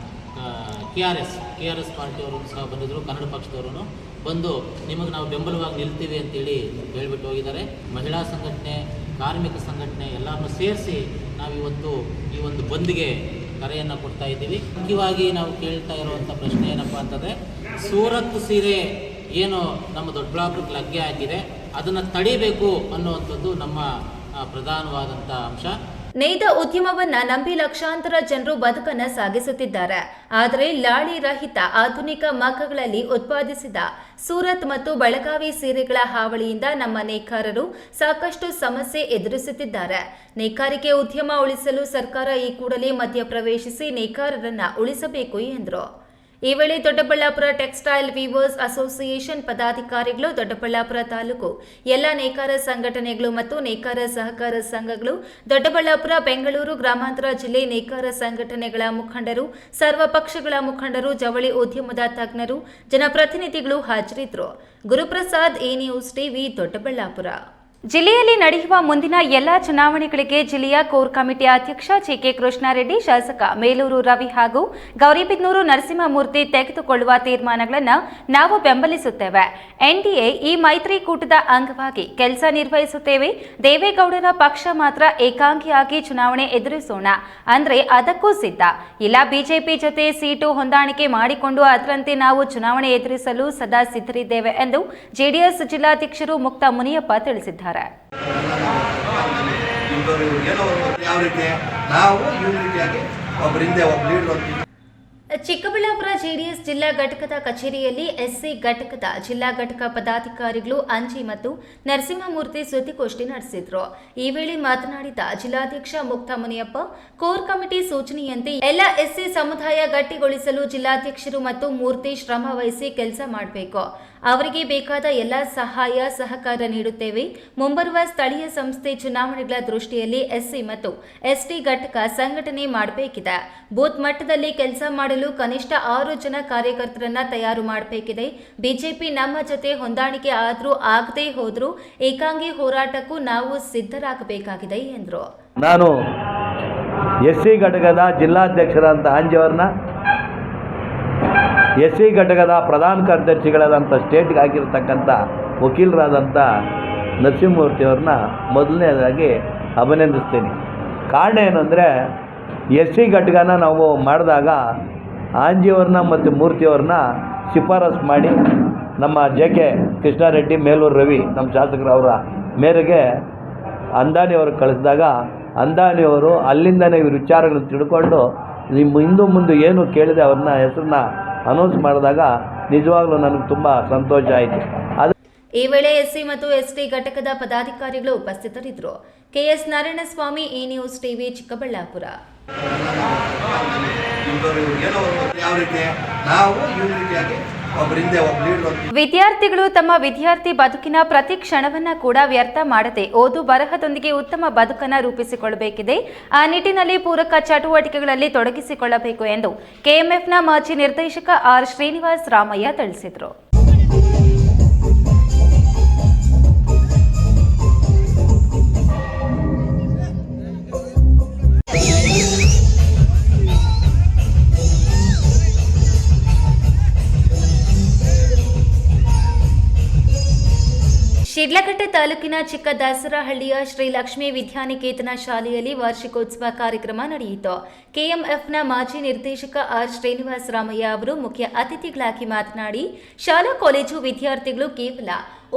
KRS ಪಾರ್ಟಿಯವರು ಸಹ ಬಂದಿದ್ದರು, ಕನ್ನಡ ಪಕ್ಷದವರು ಬಂದು ನಿಮಗೆ ನಾವು ಬೆಂಬಲವಾಗಿ ನಿಲ್ತೀವಿ ಅಂತೇಳಿ ಹೇಳ್ಬಿಟ್ಟು ಹೋಗಿದ್ದಾರೆ. ಮಹಿಳಾ ಸಂಘಟನೆ, ಕಾರ್ಮಿಕ ಸಂಘಟನೆ ಎಲ್ಲರನ್ನೂ ಸೇರಿಸಿ ನಾವಿವತ್ತು ಈ ಒಂದು ಬಂದ್ಗೆ ಕರೆಯನ್ನು ಕೊಡ್ತಾ ಇದ್ದೀವಿ. ಮುಖ್ಯವಾಗಿ ನಾವು ಕೇಳ್ತಾ ಇರುವಂಥ ಪ್ರಶ್ನೆ ಏನಪ್ಪ ಅಂತಂದರೆ, ಸೂರತ್ ಸೀರೆ ಏನು ನಮ್ಮ ದೊಡ್ಡಬಳ್ಳಾಪುರಕ್ಕೆ ಲಗ್ಗೆ ಆಗಿದೆ ಅದನ್ನು ತಡಿಬೇಕು ಅನ್ನುವಂಥದ್ದು ನಮ್ಮ ಪ್ರಧಾನವಾದಂಥ ಅಂಶ. ನೇಯ್ದ ಉದ್ಯಮವನ್ನ ನಂಬಿ ಲಕ್ಷಾಂತರ ಜನರು ಬದುಕನ್ನ ಸಾಗಿಸುತ್ತಿದ್ದಾರೆ. ಆದರೆ ಲಾಳಿ ರಹಿತ ಆಧುನಿಕ ಮಗ್ಗಗಳಲ್ಲಿ ಉತ್ಪಾದಿಸಿದ ಸೂರತ್ ಮತ್ತು ಬೆಳಗಾವಿ ಸೀರೆಗಳ ಹಾವಳಿಯಿಂದ ನಮ್ಮ ನೇಕಾರರು ಸಾಕಷ್ಟು ಸಮಸ್ಯೆ ಎದುರಿಸುತ್ತಿದ್ದಾರೆ. ನೇಕಾರಿಕೆ ಉದ್ಯಮ ಉಳಿಸಲು ಸರ್ಕಾರ ಈ ಕೂಡಲೇ ಮಧ್ಯಪ್ರವೇಶಿಸಿ ನೇಕಾರರನ್ನ ಉಳಿಸಬೇಕು ಎಂದರು. ಈ ವೇಳೆ ದೊಡ್ಡಬಳ್ಳಾಪುರ ಟೆಕ್ಸ್ಟೈಲ್ ವೀವರ್ಸ್ ಅಸೋಸಿಯೇಷನ್ ಪದಾಧಿಕಾರಿಗಳು, ದೊಡ್ಡಬಳ್ಳಾಪುರ ತಾಲೂಕು ಎಲ್ಲ ನೇಕಾರ ಸಂಘಟನೆಗಳು ಮತ್ತು ನೇಕಾರ ಸಹಕಾರ ಸಂಘಗಳು, ದೊಡ್ಡಬಳ್ಳಾಪುರ, ಬೆಂಗಳೂರು ಗ್ರಾಮಾಂತರ ಜಿಲ್ಲೆ ನೇಕಾರ ಸಂಘಟನೆಗಳ ಮುಖಂಡರು, ಸರ್ವ ಪಕ್ಷಗಳ ಮುಖಂಡರು, ಜವಳಿ ಉದ್ಯಮದ ತಜ್ಞರು, ಜನಪ್ರತಿನಿಧಿಗಳು ಹಾಜರಿದ್ದರು. Guruprasad, A news TV, Doddaballapur. ಜಿಲ್ಲೆಯಲ್ಲಿ ನಡೆಯುವ ಮುಂದಿನ ಎಲ್ಲ ಚುನಾವಣೆಗಳಿಗೆ ಜಿಲ್ಲೆಯ ಕೋರ್ ಕಮಿಟಿ ಅಧ್ಯಕ್ಷ ಜಿಕೆ ಕೃಷ್ಣಾರೆಡ್ಡಿ, ಶಾಸಕ ಮೇಲೂರು ರವಿ ಹಾಗೂ ಗೌರಿಬಿದನೂರು ನರಸಿಂಹಮೂರ್ತಿ ತೆಗೆದುಕೊಳ್ಳುವ ತೀರ್ಮಾನಗಳನ್ನು ನಾವು ಬೆಂಬಲಿಸುತ್ತೇವೆ. ಎನ್ಡಿಎ ಈ ಮೈತ್ರಿಕೂಟದ ಅಂಗವಾಗಿ ಕೆಲಸ ನಿರ್ವಹಿಸುತ್ತೇವೆ. ದೇವೇಗೌಡರ ಪಕ್ಷ ಮಾತ್ರ ಏಕಾಂಗಿಯಾಗಿ ಚುನಾವಣೆ ಎದುರಿಸೋಣ ಅಂದ್ರೆ ಅದಕ್ಕೂ ಸಿದ್ಧ ಇಲ್ಲ. ಬಿಜೆಪಿ ಜೊತೆ ಸೀಟು ಹೊಂದಾಣಿಕೆ ಮಾಡಿಕೊಂಡು ಅದರಂತೆ ನಾವು ಚುನಾವಣೆ ಎದುರಿಸಲು ಸದಾ ಸಿದ್ಧರಿದ್ದೇವೆ ಎಂದು ಜೆಡಿಎಸ್ ಜಿಲ್ಲಾಧ್ಯಕ್ಷರು ಮುಕ್ತ ಮುನಿಯಪ್ಪ ತಿಳಿಸಿದ್ದಾರೆ. ಚಿಕ್ಕಬಳ್ಳಾಪುರ ಜೆಡಿಎಸ್ ಜಿಲ್ಲಾ ಘಟಕದ ಕಚೇರಿಯಲ್ಲಿ ಎಸ್ಸಿ ಘಟಕದ ಜಿಲ್ಲಾ ಘಟಕ ಪದಾಧಿಕಾರಿಗಳು ಅಂಜಿ ಮತ್ತು ನರಸಿಂಹಮೂರ್ತಿ ಸುದ್ದಿಗೋಷ್ಠಿ ನಡೆಸಿದ್ರು. ಈ ವೇಳೆ ಮಾತನಾಡಿದ ಜಿಲ್ಲಾಧ್ಯಕ್ಷ ಮುಕ್ತ ಮುನಿಯಪ್ಪ, ಕೋರ್ ಕಮಿಟಿ ಸೂಚನೆಯಂತೆ ಎಲ್ಲ ಎಸ್ಸಿ ಸಮುದಾಯ ಗಟ್ಟಿಗೊಳಿಸಲು ಜಿಲ್ಲಾಧ್ಯಕ್ಷರು ಮತ್ತು ಮೂರ್ತಿ ಶ್ರಮ ವಹಿಸಿ ಕೆಲಸ ಮಾಡಬೇಕು. ಅವರಿಗೆ ಬೇಕಾದ ಎಲ್ಲ ಸಹಾಯ ಸಹಕಾರ ನೀಡುತ್ತೇವೆ. ಮುಂಬರುವ ಸ್ಥಳೀಯ ಸಂಸ್ಥೆ ಚುನಾವಣೆಗಳ ದೃಷ್ಟಿಯಲ್ಲಿ ಎಸ್ಸಿ ಮತ್ತು ಎಸ್ಟಿ ಘಟಕ ಸಂಘಟನೆ ಮಾಡಬೇಕಿದೆ. ಬೂತ್ ಮಟ್ಟದಲ್ಲಿ ಕೆಲಸ ಮಾಡಲು ಕನಿಷ್ಠ 6 ಜನ ಕಾರ್ಯಕರ್ತರನ್ನ ತಯಾರು ಮಾಡಬೇಕಿದೆ. ಬಿಜೆಪಿ ನಮ್ಮ ಜೊತೆ ಹೊಂದಾಣಿಕೆ ಆದ್ರೂ ಆಗದೆ ಹೋದ್ರೂ ಏಕಾಂಗಿ ಹೋರಾಟಕ್ಕೂ ನಾವು ಸಿದ್ಧರಾಗಬೇಕಾಗಿದೆ ಎಂದರು. ನಾನು ಎಸ್ಸಿ ಘಟಕದ ಜಿಲ್ಲಾಧ್ಯಕ್ಷರಾದಂಥ ಅಂಜಿಯವರನ್ನ, ಎಸ್ಸಿ ಘಟಕದ ಪ್ರಧಾನ ಕಾರ್ಯದರ್ಶಿಗಳಾದಂಥ ಸ್ಟೇಟ್ಗೆ ಆಗಿರತಕ್ಕಂಥ ವಕೀಲರಾದಂಥ ನರಸಿಂಹಮೂರ್ತಿಯವ್ರನ್ನ ಮೊದಲನೇದಾಗಿ ಅಭಿನಂದಿಸ್ತೀನಿ. ಕಾರಣ ಏನು ಅಂದರೆ, ಎಸ್ಸಿ ಘಟಕನ ನಾವು ಮಾಡಿದಾಗ ಆಂಜಿಯವ್ರನ್ನ ಮತ್ತು ಮೂರ್ತಿಯವ್ರನ್ನ ಶಿಫಾರಸು ಮಾಡಿ ನಮ್ಮ JK ಕೃಷ್ಣಾರೆಡ್ಡಿ, ಮೇಲೂರು ರವಿ ನಮ್ಮ ಶಾಸಕರವರ ಮೇರೆಗೆ ಅಂದಾನಿಯವ್ರಿಗೆ ಕಳಿಸಿದಾಗ ಅಂದಾನಿಯವರು ಅಲ್ಲಿಂದನೇ ಇವ್ರ ವಿಚಾರಗಳನ್ನು ತಿಳ್ಕೊಂಡು ನಿಮ್ಮ ಹಿಂದೂ ಮುಂದೆ ಏನು ಕೇಳಿದೆ ಅವ್ರನ್ನ ಹೆಸರನ್ನ ಅನೌನ್ಸ್ ಮಾಡಿದಾಗ ನಿಜವಾಗ್ಲೂ ನನಗೆ ತುಂಬ ಸಂತೋಷ ಆಯಿತು. ಈ ವೇಳೆ ಎಸ್ಸಿ ಮತ್ತು ಎಸ್ಟಿ ಘಟಕದ ಪದಾಧಿಕಾರಿಗಳು ಉಪಸ್ಥಿತರಿದ್ದರು. KS ನಾರಾಯಣಸ್ವಾಮಿ, ಈ ನ್ಯೂಸ್ ಟಿವಿ, ಚಿಕ್ಕಬಳ್ಳಾಪುರ. ವಿದ್ಯಾರ್ಥಿಗಳು ತಮ್ಮ ವಿದ್ಯಾರ್ಥಿ ಬದುಕಿನ ಪ್ರತಿ ಕ್ಷಣವನ್ನ ಕೂಡ ವ್ಯರ್ಥ ಮಾಡದೆ ಓದು ಬರಹದೊಂದಿಗೆ ಉತ್ತಮ ಬದುಕನ್ನು ರೂಪಿಸಿಕೊಳ್ಳಬೇಕಿದೆ. ಆ ನಿಟ್ಟಿನಲ್ಲಿ ಪೂರಕ ಚಟುವಟಿಕೆಗಳಲ್ಲಿ ತೊಡಗಿಸಿಕೊಳ್ಳಬೇಕು ಎಂದು KMFನ ಮಾಜಿ ನಿರ್ದೇಶಕ R ಶ್ರೀನಿವಾಸ್ ರಾಮಯ್ಯ ತಿಳಿಸಿದರು. ಶಿಡ್ಲಘಟ್ಟ ತಾಲೂಕಿನ ಚಿಕ್ಕ ದಾಸರಹಳ್ಳಿಯ ಶ್ರೀ ಲಕ್ಷ್ಮೀ ವಿದ್ಯಾನಿಕೇತನ ಶಾಲೆಯಲ್ಲಿ ವಾರ್ಷಿಕೋತ್ಸವ ಕಾರ್ಯಕ್ರಮ ನಡೆಯಿತು. KMFನ ಮಾಜಿ ನಿರ್ದೇಶಕ R ಶ್ರೀನಿವಾಸ್ ರಾಮಯ್ಯ ಅವರು ಮುಖ್ಯ ಅತಿಥಿಗಳಾಗಿ ಮಾತನಾಡಿ, ಶಾಲಾ ಕಾಲೇಜು ವಿದ್ಯಾರ್ಥಿಗಳು ಕೇವಲ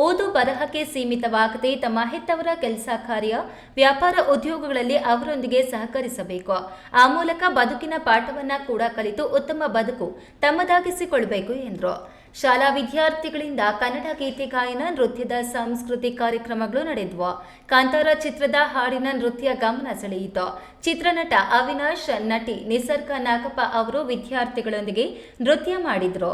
ಓದು ಬರಹಕ್ಕೆ ಸೀಮಿತವಾಗದೆ ತಮ್ಮ ಹೆತ್ತವರ ಕೆಲಸ ಕಾರ್ಯ, ವ್ಯಾಪಾರ ಉದ್ಯೋಗಗಳಲ್ಲಿ ಅವರೊಂದಿಗೆ ಸಹಕರಿಸಬೇಕು. ಆ ಮೂಲಕ ಬದುಕಿನ ಪಾಠವನ್ನ ಕೂಡ ಕಲಿತು ಉತ್ತಮ ಬದುಕು ತಮ್ಮದಾಗಿಸಿಕೊಳ್ಳಬೇಕು ಎಂದರು. ಶಾಲಾ ವಿದ್ಯಾರ್ಥಿಗಳಿಂದ ಕನ್ನಡ ಗೀತೆ ಗಾಯನ, ನೃತ್ಯದ ಸಾಂಸ್ಕೃತಿಕ ಕಾರ್ಯಕ್ರಮಗಳು ನಡೆದವು. ಕಾಂತಾರ ಚಿತ್ರದ ಹಾಡಿನ ನೃತ್ಯ ಗಮನ ಸೆಳೆಯಿತು. ಚಿತ್ರನಟ ಅವಿನಾಶ್, ನಟಿ ನಿಸರ್ಗ ನಾಗಪ್ಪ ಅವರು ವಿದ್ಯಾರ್ಥಿಗಳೊಂದಿಗೆ ನೃತ್ಯ ಮಾಡಿದರು.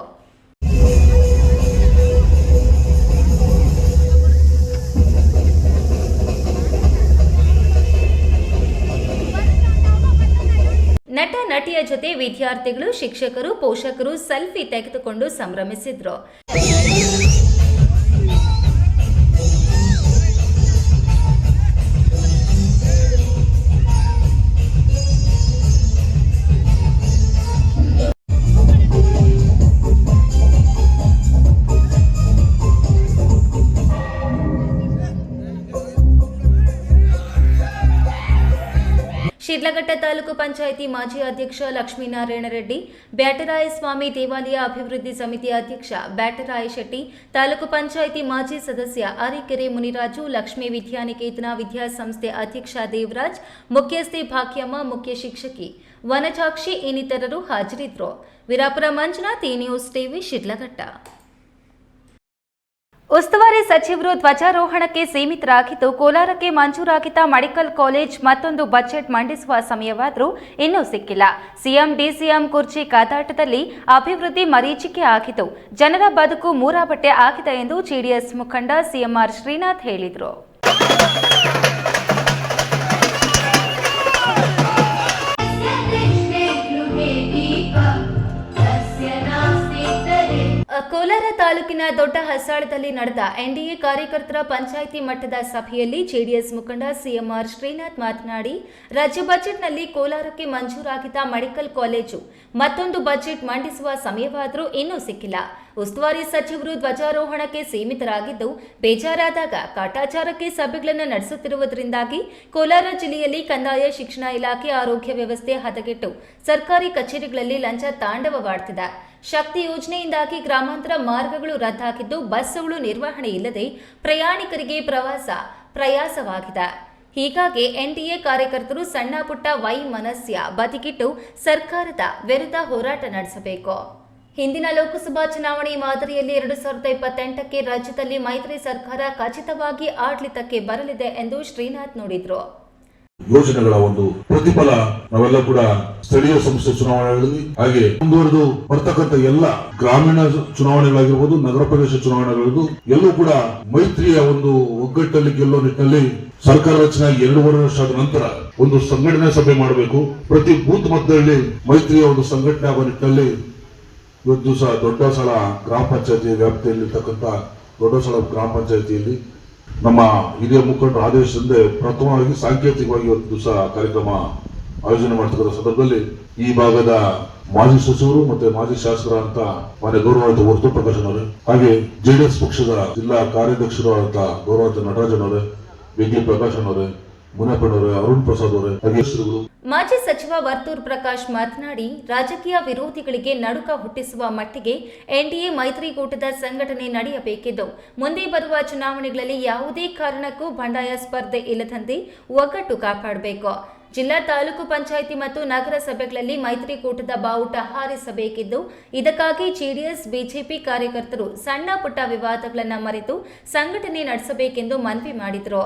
ನಟ ನಟಿಯ ಜೊತೆ ವಿದ್ಯಾರ್ಥಿಗಳು, ಶಿಕ್ಷಕರು, ಪೋಷಕರು ಸೆಲ್ಫಿ ತೆಗೆದುಕೊಂಡು ಸಂಭ್ರಮಿಸಿದ್ರು. ಶಿಡ್ಲಘಟ್ಟ ತಾಲೂಕು ಪಂಚಾಯಿತಿ ಮಾಜಿ ಅಧ್ಯಕ್ಷ ಲಕ್ಷ್ಮೀನಾರಾಯಣ ರೆಡ್ಡಿ, ಬ್ಯಾಟರಾಯಸ್ವಾಮಿ ದೇವಾಲಯ ಅಭಿವೃದ್ಧಿ ಸಮಿತಿ ಅಧ್ಯಕ್ಷ ಬ್ಯಾಟರಾಯ ಶೆಟ್ಟಿ, ತಾಲೂಕು ಪಂಚಾಯಿತಿ ಮಾಜಿ ಸದಸ್ಯ ಅರಿಕೆರೆ ಮುನಿರಾಜು, ಲಕ್ಷ್ಮೀ ವಿದ್ಯಾನಿಕೇತನ ವಿದ್ಯಾಸಂಸ್ಥೆ ಅಧ್ಯಕ್ಷ ದೇವರಾಜ್, ಮುಖ್ಯಸ್ಥೆ ಭಾಗ್ಯಮ್ಮ, ಮುಖ್ಯ ಶಿಕ್ಷಕಿ ವನಜಾಕ್ಷಿ ಇನ್ನಿತರರು ಹಾಜರಿದ್ದರು. ವೀರಾಪುರ ಮಂಜುನಾಥ್, ಈ ನ್ಯೂಸ್ ಟಿವಿ, ಶಿಡ್ಲಘಟ್ಟ. ಉಸ್ತುವಾರಿ ಸಚಿವರು ಧ್ವಜಾರೋಹಣಕ್ಕೆ ಸೀಮಿತರಾಗಿದ್ದು, ಕೋಲಾರಕ್ಕೆ ಮಂಜೂರಾಗಿದ್ದ ಮೆಡಿಕಲ್ ಕಾಲೇಜ್ ಮತ್ತೊಂದು ಬಜೆಟ್ ಮಂಡಿಸುವ ಸಮಯವಾದರೂ ಇನ್ನೂ ಸಿಕ್ಕಿಲ್ಲ. ಸಿಎಂ ಡಿಸಿಎಂ ಕುರ್ಚಿ ಕಾದಾಟದಲ್ಲಿ ಅಭಿವೃದ್ಧಿ ಮರೀಚಿಕೆ ಆಗಿದ್ದು, ಜನರ ಬದುಕು ಮೂರಾಬಟ್ಟೆ ಆಗಿದೆ ಎಂದು ಜೆಡಿಎಸ್ ಮುಖಂಡ CMR ಶ್ರೀನಾಥ್ ಹೇಳಿದರು. ಕೋಲಾರ ತಾಲೂಕಿನ ದೊಡ್ಡ ಹಸಾಳದಲ್ಲಿ ನಡೆದ ಎನ್ಡಿಎ ಕಾರ್ಯಕರ್ತರ ಪಂಚಾಯಿತಿ ಮಟ್ಟದ ಸಭೆಯಲ್ಲಿ ಜೆಡಿಎಸ್ ಮುಖಂಡ ಸಿಎಂಆರ್ ಶ್ರೀನಾಥ್ ಮಾತನಾಡಿ, ರಾಜ್ಯ ಬಜೆಟ್ನಲ್ಲಿ ಕೋಲಾರಕ್ಕೆ ಮಂಜೂರಾಗಿದ್ದ ಮೆಡಿಕಲ್ ಕಾಲೇಜು ಮತ್ತೊಂದು ಬಜೆಟ್ ಮಂಡಿಸುವ ಸಮಯವಾದರೂ ಇನ್ನೂ ಸಿಕ್ಕಿಲ್ಲ. ಉಸ್ತುವಾರಿ ಸಚಿವರು ಧ್ವಜಾರೋಹಣಕ್ಕೆ ಸೀಮಿತರಾಗಿದ್ದು, ಬೇಜಾರಾದಾಗ ಕಾಟಾಚಾರಕ್ಕೆ ಸಭೆಗಳನ್ನು ನಡೆಸುತ್ತಿರುವುದರಿಂದಾಗಿ ಕೋಲಾರ ಜಿಲ್ಲೆಯಲ್ಲಿ ಕಂದಾಯ, ಶಿಕ್ಷಣ ಇಲಾಖೆ, ಆರೋಗ್ಯ ವ್ಯವಸ್ಥೆ ಹದಗೆಟ್ಟು ಸರ್ಕಾರಿ ಕಚೇರಿಗಳಲ್ಲಿ ಲಂಚ ತಾಂಡವವಾಡ್ತಿದೆ. ಶಕ್ತಿ ಯೋಜನೆಯಿಂದಾಗಿ ಗ್ರಾಮಾಂತರ ಮಾರ್ಗಗಳು ರದ್ದಾಗಿದ್ದು, ಬಸ್ಸುಗಳು ನಿರ್ವಹಣೆ ಇಲ್ಲದೆ ಪ್ರಯಾಣಿಕರಿಗೆ ಪ್ರಯಾಸವಾಗಿದೆ. ಹೀಗಾಗಿ ಎನ್ಡಿಎ ಕಾರ್ಯಕರ್ತರು ಸಣ್ಣ ಪುಟ್ಟ ವೈಮನಸ್ಯ ಬದಿಗಿಟ್ಟು ಸರ್ಕಾರದ ವಿರುದ್ಧ ಹೋರಾಟ ನಡೆಸಬೇಕು. ಹಿಂದಿನ ಲೋಕಸಭಾ ಚುನಾವಣೆ ಮಾದರಿಯಲ್ಲಿ 2028ಕ್ಕೆ ರಾಜ್ಯದಲ್ಲಿ ಮೈತ್ರಿ ಸರ್ಕಾರ ಖಚಿತವಾಗಿ ಆಡಳಿತಕ್ಕೆ ಬರಲಿದೆ ಎಂದು ಶ್ರೀನಾಥ್ ನುಡಿದರು. ಯೋಜನೆಗಳ ಒಂದು ಪ್ರತಿಫಲ ನಾವೆಲ್ಲ ಕೂಡ ಸ್ಥಳೀಯ ಸಂಸ್ಥೆ ಚುನಾವಣೆಗಳಲ್ಲಿ ಹಾಗೆ ಮುಂದುವರೆದು ಬರ್ತಕ್ಕಂಥ ಎಲ್ಲ ಗ್ರಾಮೀಣ ಚುನಾವಣೆಗಳಾಗಿರ್ಬೋದು, ನಗರ ಪ್ರದೇಶ ಚುನಾವಣೆಗಳಿಗೂ ಎಲ್ಲೂ ಕೂಡ ಮೈತ್ರಿಯ ಒಂದು ಒಗ್ಗಟ್ಟಲ್ಲಿ ಗೆಲ್ಲೋ ನಿಟ್ಟಿನಲ್ಲಿ ಸರ್ಕಾರ ರಚನೆ 2.5 ವರ್ಷದ ನಂತರ ಒಂದು ಸಂಘಟನೆ ಸಭೆ ಮಾಡಬೇಕು. ಪ್ರತಿ ಬೂತ್ ಮಟ್ಟದಲ್ಲಿ ಮೈತ್ರಿಯ ಒಂದು ಸಂಘಟನೆ ಆಗುವ ನಿಟ್ಟಿನಲ್ಲಿ ಇವತ್ತು ದಿವಸ ದೊಡ್ಡಸಳ ಗ್ರಾಮ ಪಂಚಾಯತಿ ವ್ಯಾಪ್ತಿಯಲ್ಲಿರ್ತಕ್ಕಂಥ ದೊಡ್ಡಸಳ ಗ್ರಾಮ ಪಂಚಾಯತಿಯಲ್ಲಿ ನಮ್ಮ ಹಿರಿಯ ಮುಖಂಡರ ಆದೇಶದಿಂದ ಪ್ರಥಮವಾಗಿ ಸಾಂಕೇತಿಕವಾಗಿ ಇವತ್ತು ದಿವಸ ಕಾರ್ಯಕ್ರಮ ಆಯೋಜನೆ ಮಾಡ್ತಕ್ಕಂಥ ಸಂದರ್ಭದಲ್ಲಿ ಈ ಭಾಗದ ಮಾಜಿ ಸಚಿವರು ಮತ್ತೆ ಮಾಜಿ ಶಾಸಕರಾದಂತ ಮಾನ್ಯ ಗೌರವಾನ್ವಿತ ವರ್ತೂ ಪ್ರಕಾಶನ್ ಅವರೇ, ಹಾಗೆ ಜೆಡಿಎಸ್ ಪಕ್ಷದ ಜಿಲ್ಲಾ ಕಾರ್ಯಾಧ್ಯಕ್ಷರು ಆದಂತ ಗೌರವಾನ್ವಿತ ನಟರಾಜನ್ ಅವರೇ, ಬಿಗಿ ಪ್ರಕಾಶನ್ ಅವರೇ, ಮುನಿಯಪ್ಪನವರೇ, ಅರುಣ್ ಪ್ರಸಾದ್ ಅವರೇ, ಅಧ್ಯಕ್ಷರುಗಳು. ಮಾಜಿ ಸಚಿವ ವರ್ತೂರ್ ಪ್ರಕಾಶ್ ಮಾತನಾಡಿ, ರಾಜಕೀಯ ವಿರೋಧಿಗಳಿಗೆ ನಡುಕ ಹುಟ್ಟಿಸುವ ಮಟ್ಟಿಗೆ ಎನ್ಡಿಎ ಮೈತ್ರಿಕೂಟದ ಸಂಘಟನೆ ನಡೆಯಬೇಕಿದ್ದು, ಮುಂದೆ ಬರುವ ಚುನಾವಣೆಗಳಲ್ಲಿ ಯಾವುದೇ ಕಾರಣಕ್ಕೂ ಬಂಡಾಯ ಸ್ಪರ್ಧೆ ಇಲ್ಲದಂತೆ ಒಗ್ಗಟ್ಟು ಕಾಪಾಡಬೇಕು. ಜಿಲ್ಲಾ ತಾಲೂಕು ಪಂಚಾಯಿತಿ ಮತ್ತು ನಗರ ಸಭೆಗಳಲ್ಲಿ ಮೈತ್ರಿಕೂಟದ ಬಾವುಟ ಹಾರಿಸಬೇಕಿದ್ದು, ಇದಕ್ಕಾಗಿ ಜೆಡಿಎಸ್, ಬಿಜೆಪಿ ಕಾರ್ಯಕರ್ತರು ಸಣ್ಣ ಪುಟ್ಟ ವಿವಾದಗಳನ್ನು ಮರೆತು ಸಂಘಟನೆ ನಡೆಸಬೇಕೆಂದು ಮನವಿ ಮಾಡಿದರು.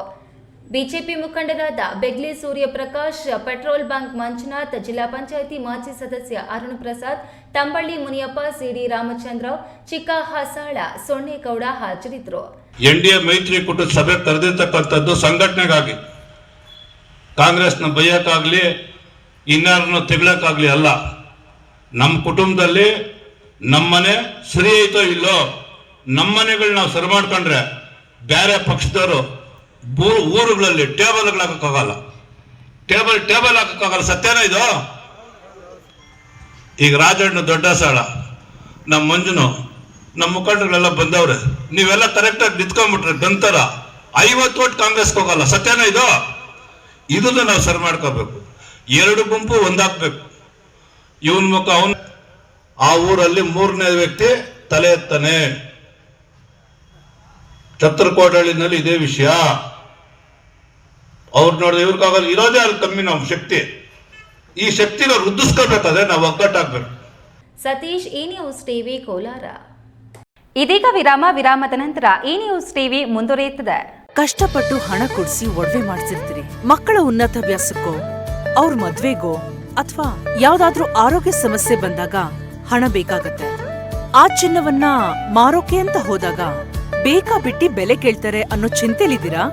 ಬಿಜೆಪಿ ಮುಖಂಡರಾದ ಬೆಗ್ಲಿ ಸೂರ್ಯಪ್ರಕಾಶ್, ಪೆಟ್ರೋಲ್ ಬಂಕ್ ಮಂಜುನಾಥ್, ಜಿಲ್ಲಾ ಪಂಚಾಯಿತಿ ಮಾಜಿ ಸದಸ್ಯ ಅರುಣ್ ಪ್ರಸಾದ್, ತಂಬಳ್ಳಿ ಮುನಿಯಪ್ಪ, ಸಿಡಿ ರಾಮಚಂದ್ರ, ಚಿಕ್ಕ ಹಸಾಳ, ಸೊನ್ನೇಗೌಡ ಹಾಜರಿದ್ದರು. ಎನ್ಡಿಎ ಮೈತ್ರಿಕೂಟದ ಸಭೆ ಕರೆದಿರ್ತಕ್ಕಂಥದ್ದು ಸಂಘಟನೆಗಾಗಿ, ಕಾಂಗ್ರೆಸ್ನ ಬೈಯಕ್ಕಾಗ್ಲಿ ಇನ್ನಾರನ್ನು ತೆಗಳಕ್ಕಾಗ್ಲಿ ಅಲ್ಲ. ನಮ್ಮ ಕುಟುಂಬದಲ್ಲಿ ನಮ್ಮನೆ ಸರಿ ಐತೋ ಇಲ್ಲೋ, ನಮ್ಮನೆಗಳು ನಾವು ಸರಿ ಮಾಡ್ಕೊಂಡ್ರೆ ಬೇರೆ ಪಕ್ಷದವರು ಊರುಗಳಲ್ಲಿ ಟೇಬಲ್ ಹಾಕಕ್ಕಾಗಲ್ಲ, ಟೇಬಲ್ ಹಾಕಕ್ಕಾಗಲ್ಲ. ಸತ್ಯನ ಇದು? ಈಗ ರಾಜಣ್ಣ ದೊಡ್ಡ ಸಾಳ, ನಮ್ಮ ಮಂಜುನು, ನಮ್ಮ ಮುಖಂಡರುಗಳೆಲ್ಲ ಬಂದವ್ರೆ, ನೀವೆಲ್ಲ ಕರೆಕ್ಟಾಗಿ ನಿಂತ್ಕೊಂಡ್ಬಿಟ್ರೆ ಗಂತರ 50 ಓಟ್ ಕಾಂಗ್ರೆಸ್ಗೆ ಹೋಗಲ್ಲ. ಸತ್ಯನ ಇದು? ಇದನ್ನ ನಾವು ಸರಿ ಮಾಡ್ಕೋಬೇಕು. 2 ಗುಂಪು ಒಂದಾಗ್ಬೇಕು. ಇವನ್ ಮುಖ ಅವನು, ಆ ಊರಲ್ಲಿ 3ನೇ ವ್ಯಕ್ತಿ ತಲೆ ಎತ್ತಾನೆ. ಛತ್ರಕೋಟಳ್ಳಿನಲ್ಲಿ ಇದೇ ವಿಷಯ. ಅವ್ರು ನೋಡಿದ್ರೆ ಇವ್ರಿಗಾಗಲ್ಲ, ಇರೋದೇ ಅಲ್ಲಿ ಕಮ್ಮಿ ನಮ್ಮ ಶಕ್ತಿ. ಈ ಶಕ್ತಿನ ವೃದ್ಧಿಸ್ಕೋಬೇಕಾದ್ರೆ ನಾವು ಒಗ್ಗಟ್ಟಾಗ್ಬೇಕು. ಸತೀಶ್, ಈ ನ್ಯೂಸ್ ಟಿವಿ, ಕೋಲಾರ. ಇದೀಗ ವಿರಾಮದ ನಂತರ ಈ ನ್ಯೂಸ್ ಟಿವಿ ಮುಂದುವರಿಯುತ್ತದೆ. ಕಷ್ಟಪಟ್ಟು ಹಣ ಕೊಡಿಸಿ ಒಡವೆ ಮಾಡಿಸಿರ್ತೀರಿ. ಮಕ್ಕಳ ಉನ್ನತ ವ್ಯಾಸಕ್ಕೋ, ಅವ್ರ ಮದ್ವೆಗೋ ಅಥವಾ ಯಾವ್ದಾದ್ರೂ ಆರೋಗ್ಯ ಸಮಸ್ಯೆ ಬಂದಾಗ ಹಣ ಬೇಕಾಗತ್ತೆ. ಆ ಚಿನ್ನವನ್ನ ಮಾರೋಕೆ ಅಂತ ಹೋದಾಗ ಬೇಕಾ ಬಿಟ್ಟಿ ಬೆಲೆ ಕೇಳ್ತಾರೆ ಅನ್ನೋ ಚಿಂತೆಲಿದ್ದೀರಾ?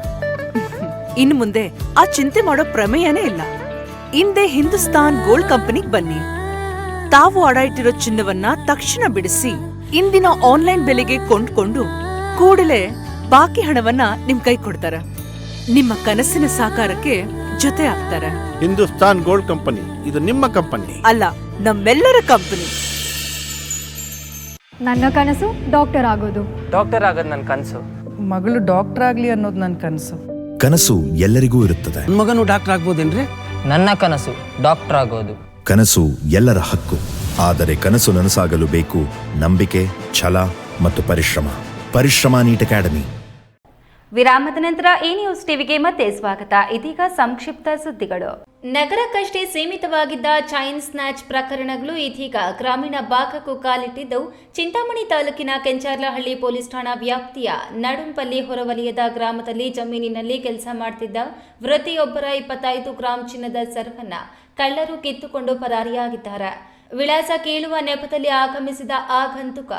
ಇನ್ನು ಮುಂದೆ ಆ ಚಿಂತೆ ಮಾಡೋ ಪ್ರಮೇಯನೇ ಇಲ್ಲ. ಹಿಂದೆ ಹಿಂದೂಸ್ತಾನ್ ಗೋಲ್ಡ್ ಕಂಪನಿಗೆ ಬನ್ನಿ. ತಾವು ಅಡ ಇಟ್ಟಿರೋ ಚಿನ್ನವನ್ನ ತಕ್ಷಣ ಬಿಡಿಸಿ ಇಂದಿನ ಆನ್ಲೈನ್ ಬೆಲೆಗೆ ಕೊಂಡ್ಕೊಂಡು ಕೂಡಲೇ ಬಾಕಿ ಹಣವನ್ನ ನಿಮ್ ಕೈ ಕೊಡ್ತಾರೆ. ನಿಮ್ಮ ಕನಸಿನ ಸಾಕಾರಕ್ಕೆ ಜೊತೆ ಆಗ್ತಾರೆ. ಹಿಂದೂಸ್ತಾನ್ ಗೋಲ್ಡ್ ಕಂಪನಿ, ಇದು ನಿಮ್ಮ ಕಂಪನಿ ಅಲ್ಲ, ನಮ್ಮೆಲ್ಲರ ಕಂಪನಿ. ನನ್ನ ಕನಸು ಡಾಕ್ಟರ್ ಆಗೋದು. ಡಾಕ್ಟರ್ ಆಗೋದು ನನ್ನ ಕನಸು. ಮಗಳು ಡಾಕ್ಟರ್ ಆಗ್ಲಿ ಅನ್ನೋದು ನನ್ನ ಕನಸು. ಕನಸು ಎಲ್ಲರಿಗೂ ಇರುತ್ತದೆ. ಮಗನು ಡಾಕ್ಟರ್ ಆಗ್ಬೋದೇನ್ರಿ? ನನ್ನ ಕನಸು ಡಾಕ್ಟರ್ ಆಗೋದು. ಕನಸು ಎಲ್ಲರ ಹಕ್ಕು. ಆದರೆ ಕನಸು ನನಸಾಗಲು ಬೇಕು ನಂಬಿಕೆ, ಛಲ ಮತ್ತು ಪರಿಶ್ರಮ ನೀಟ್ ಅಕಾಡೆಮಿ. ವಿರಾಮದ ನಂತರ ಈ ನ್ಯೂಸ್ ಟಿವಿಗೆ ಮತ್ತೆ ಸ್ವಾಗತ. ಇದೀಗ ಸಂಕ್ಷಿಪ್ತ ಸುದ್ದಿಗಳು. ನಗರಕ್ಕಷ್ಟೇ ಸೀಮಿತವಾಗಿದ್ದ ಚೈನ್ ಸ್ನ್ಯಾಚ್ ಪ್ರಕರಣಗಳು ಇದೀಗ ಗ್ರಾಮೀಣ ಭಾಗಕ್ಕೂ ಕಾಲಿಟ್ಟಿದ್ದು, ಚಿಂತಾಮಣಿ ತಾಲೂಕಿನ ಕೆಂಚಾರ್ಲಹಳ್ಳಿ ಪೊಲೀಸ್ ಠಾಣಾ ವ್ಯಾಪ್ತಿಯ ನಡುಂಪಲ್ಲಿ ಹೊರವಲಯದ ಗ್ರಾಮದಲ್ಲಿ ಜಮೀನಿನಲ್ಲಿ ಕೆಲಸ ಮಾಡುತ್ತಿದ್ದ ವೃದ್ಧಿಯೊಬ್ಬರ 25 ಗ್ರಾಂ ಚಿನ್ನದ ಸರವನ್ನ ಕಳ್ಳರು ಕಿತ್ತುಕೊಂಡು ಪರಾರಿಯಾಗಿದ್ದಾರೆ. ವಿಳಾಸ ಕೇಳುವ ನೆಪದಲ್ಲಿ ಆಗಮಿಸಿದ ಆಗಂತುಕ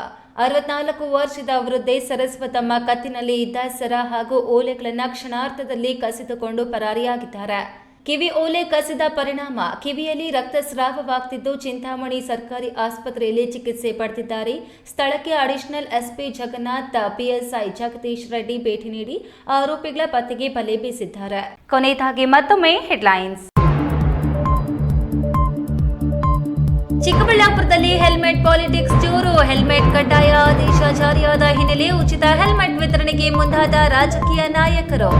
64 ವರ್ಷದ ವೃದ್ಧೆ ಸರಸ್ವತಮ್ಮ ಕತ್ತಿನಲ್ಲಿ ಇದ್ದ ಸರ ಹಾಗೂ ಓಲೆಗಳನ್ನು ಕ್ಷಣಾರ್ಧದಲ್ಲಿ ಕಸಿದುಕೊಂಡು ಪರಾರಿಯಾಗಿದ್ದಾರೆ. ಕಿವಿ ಓಲೆ ಕಸಿದ ಪರಿಣಾಮ ಕಿವಿಯಲ್ಲಿ ರಕ್ತಸ್ರಾವವಾಗ್ತಿದ್ದು ಚಿಂತಾಮಣಿ ಸರ್ಕಾರಿ ಆಸ್ಪತ್ರೆಯಲ್ಲಿ ಚಿಕಿತ್ಸೆ ಪಡೆದಿದ್ದಾರೆ. ಸ್ಥಳಕ್ಕೆ additional SP Jagannath, PSI Jagadish Reddy ಭೇಟಿ ನೀಡಿ ಆರೋಪಿಗಳ ಪತ್ತೆಗೆ ಬಲೆ ಬೀಸಿದ್ದಾರೆ. ಕೊನೆಯದಾಗಿ ಮತ್ತೊಮ್ಮೆ ಹೆಡ್ಲೈನ್ಸ್. ಚಿಕ್ಕಬಳ್ಳಾಪುರದಲ್ಲಿ ಹೆಲ್ಮೆಟ್ ಪಾಲಿಟಿಕ್ಸ್ ಜೋರು. ಹೆಲ್ಮೆಟ್ ಕಡ್ಡಾಯ ಆದೇಶ ಜಾರಿಯಾದ ಹಿನ್ನೆಲೆ ಉಚಿತ ಹೆಲ್ಮೆಟ್ ವಿತರಣೆಗೆ ಮುಂದಾದ ರಾಜಕೀಯ ನಾಯಕರು.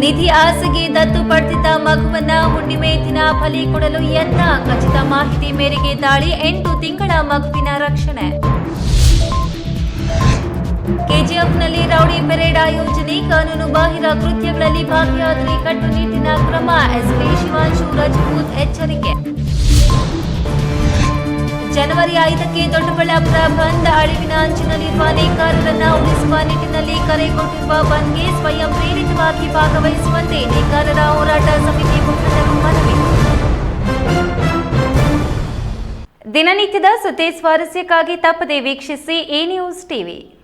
ನಿಧಿ ಆಸೆಗೆ ದತ್ತು ಪಡೆದಿದ್ದ ಮಗುವನ್ನ ಹುಣ್ಣಿಮೆ ದಿನ ಬಲಿ ಕೊಡಲು ಯತ್ನ. ಖಚಿತ ಮಾಹಿತಿ ಮೇರೆಗೆ ದಾಳಿ. 8 ತಿಂಗಳ ಮಗುವಿನ ರಕ್ಷಣೆ. ಕೆಜಿಎಫ್ನಲ್ಲಿ ರೌಡಿ ಪೆರೇಡ್ ಆಯೋಜನೆ. ಕಾನೂನು ಬಾಹಿರ ಕೃತ್ಯಗಳಲ್ಲಿ ಭಾಗಿಯಾದರೆ ಕಟ್ಟುನಿಟ್ಟಿನ ಕ್ರಮ. ಎಸ್ಪಿ ಶಿವಾಂಶು ರಜಪೂತ್ ಎಚ್ಚರಿಕೆ. ಜನವರಿ 5ಕ್ಕೆ ದೊಡ್ಡಬಳ್ಳಾಪುರ ಬಂದ್. ಅಳಿವಿನ ಅಂಚಿನಲ್ಲಿರುವ ನೇಕಾರರನ್ನ ಉಳಿಸುವ ನಿಟ್ಟಿನಲ್ಲಿ ಕರೆ ಕೊಟ್ಟಿರುವ ಬಂದ್ಗೆ ಸ್ವಯಂ ಪ್ರೇರಿತವಾಗಿ ಭಾಗವಹಿಸುವಂತೆ ನೇಕಾರರ ಹೋರಾಟ ಸಮಿತಿ ಮುಖಂಡರು ಮನವಿ. ದಿನನಿತ್ಯದ ಸುದ್ದಿ ಸ್ವಾರಸ್ಯಕ್ಕಾಗಿ ತಪ್ಪದೆ ವೀಕ್ಷಿಸಿ ಎ ನ್ಯೂಸ್ ಟಿವಿ.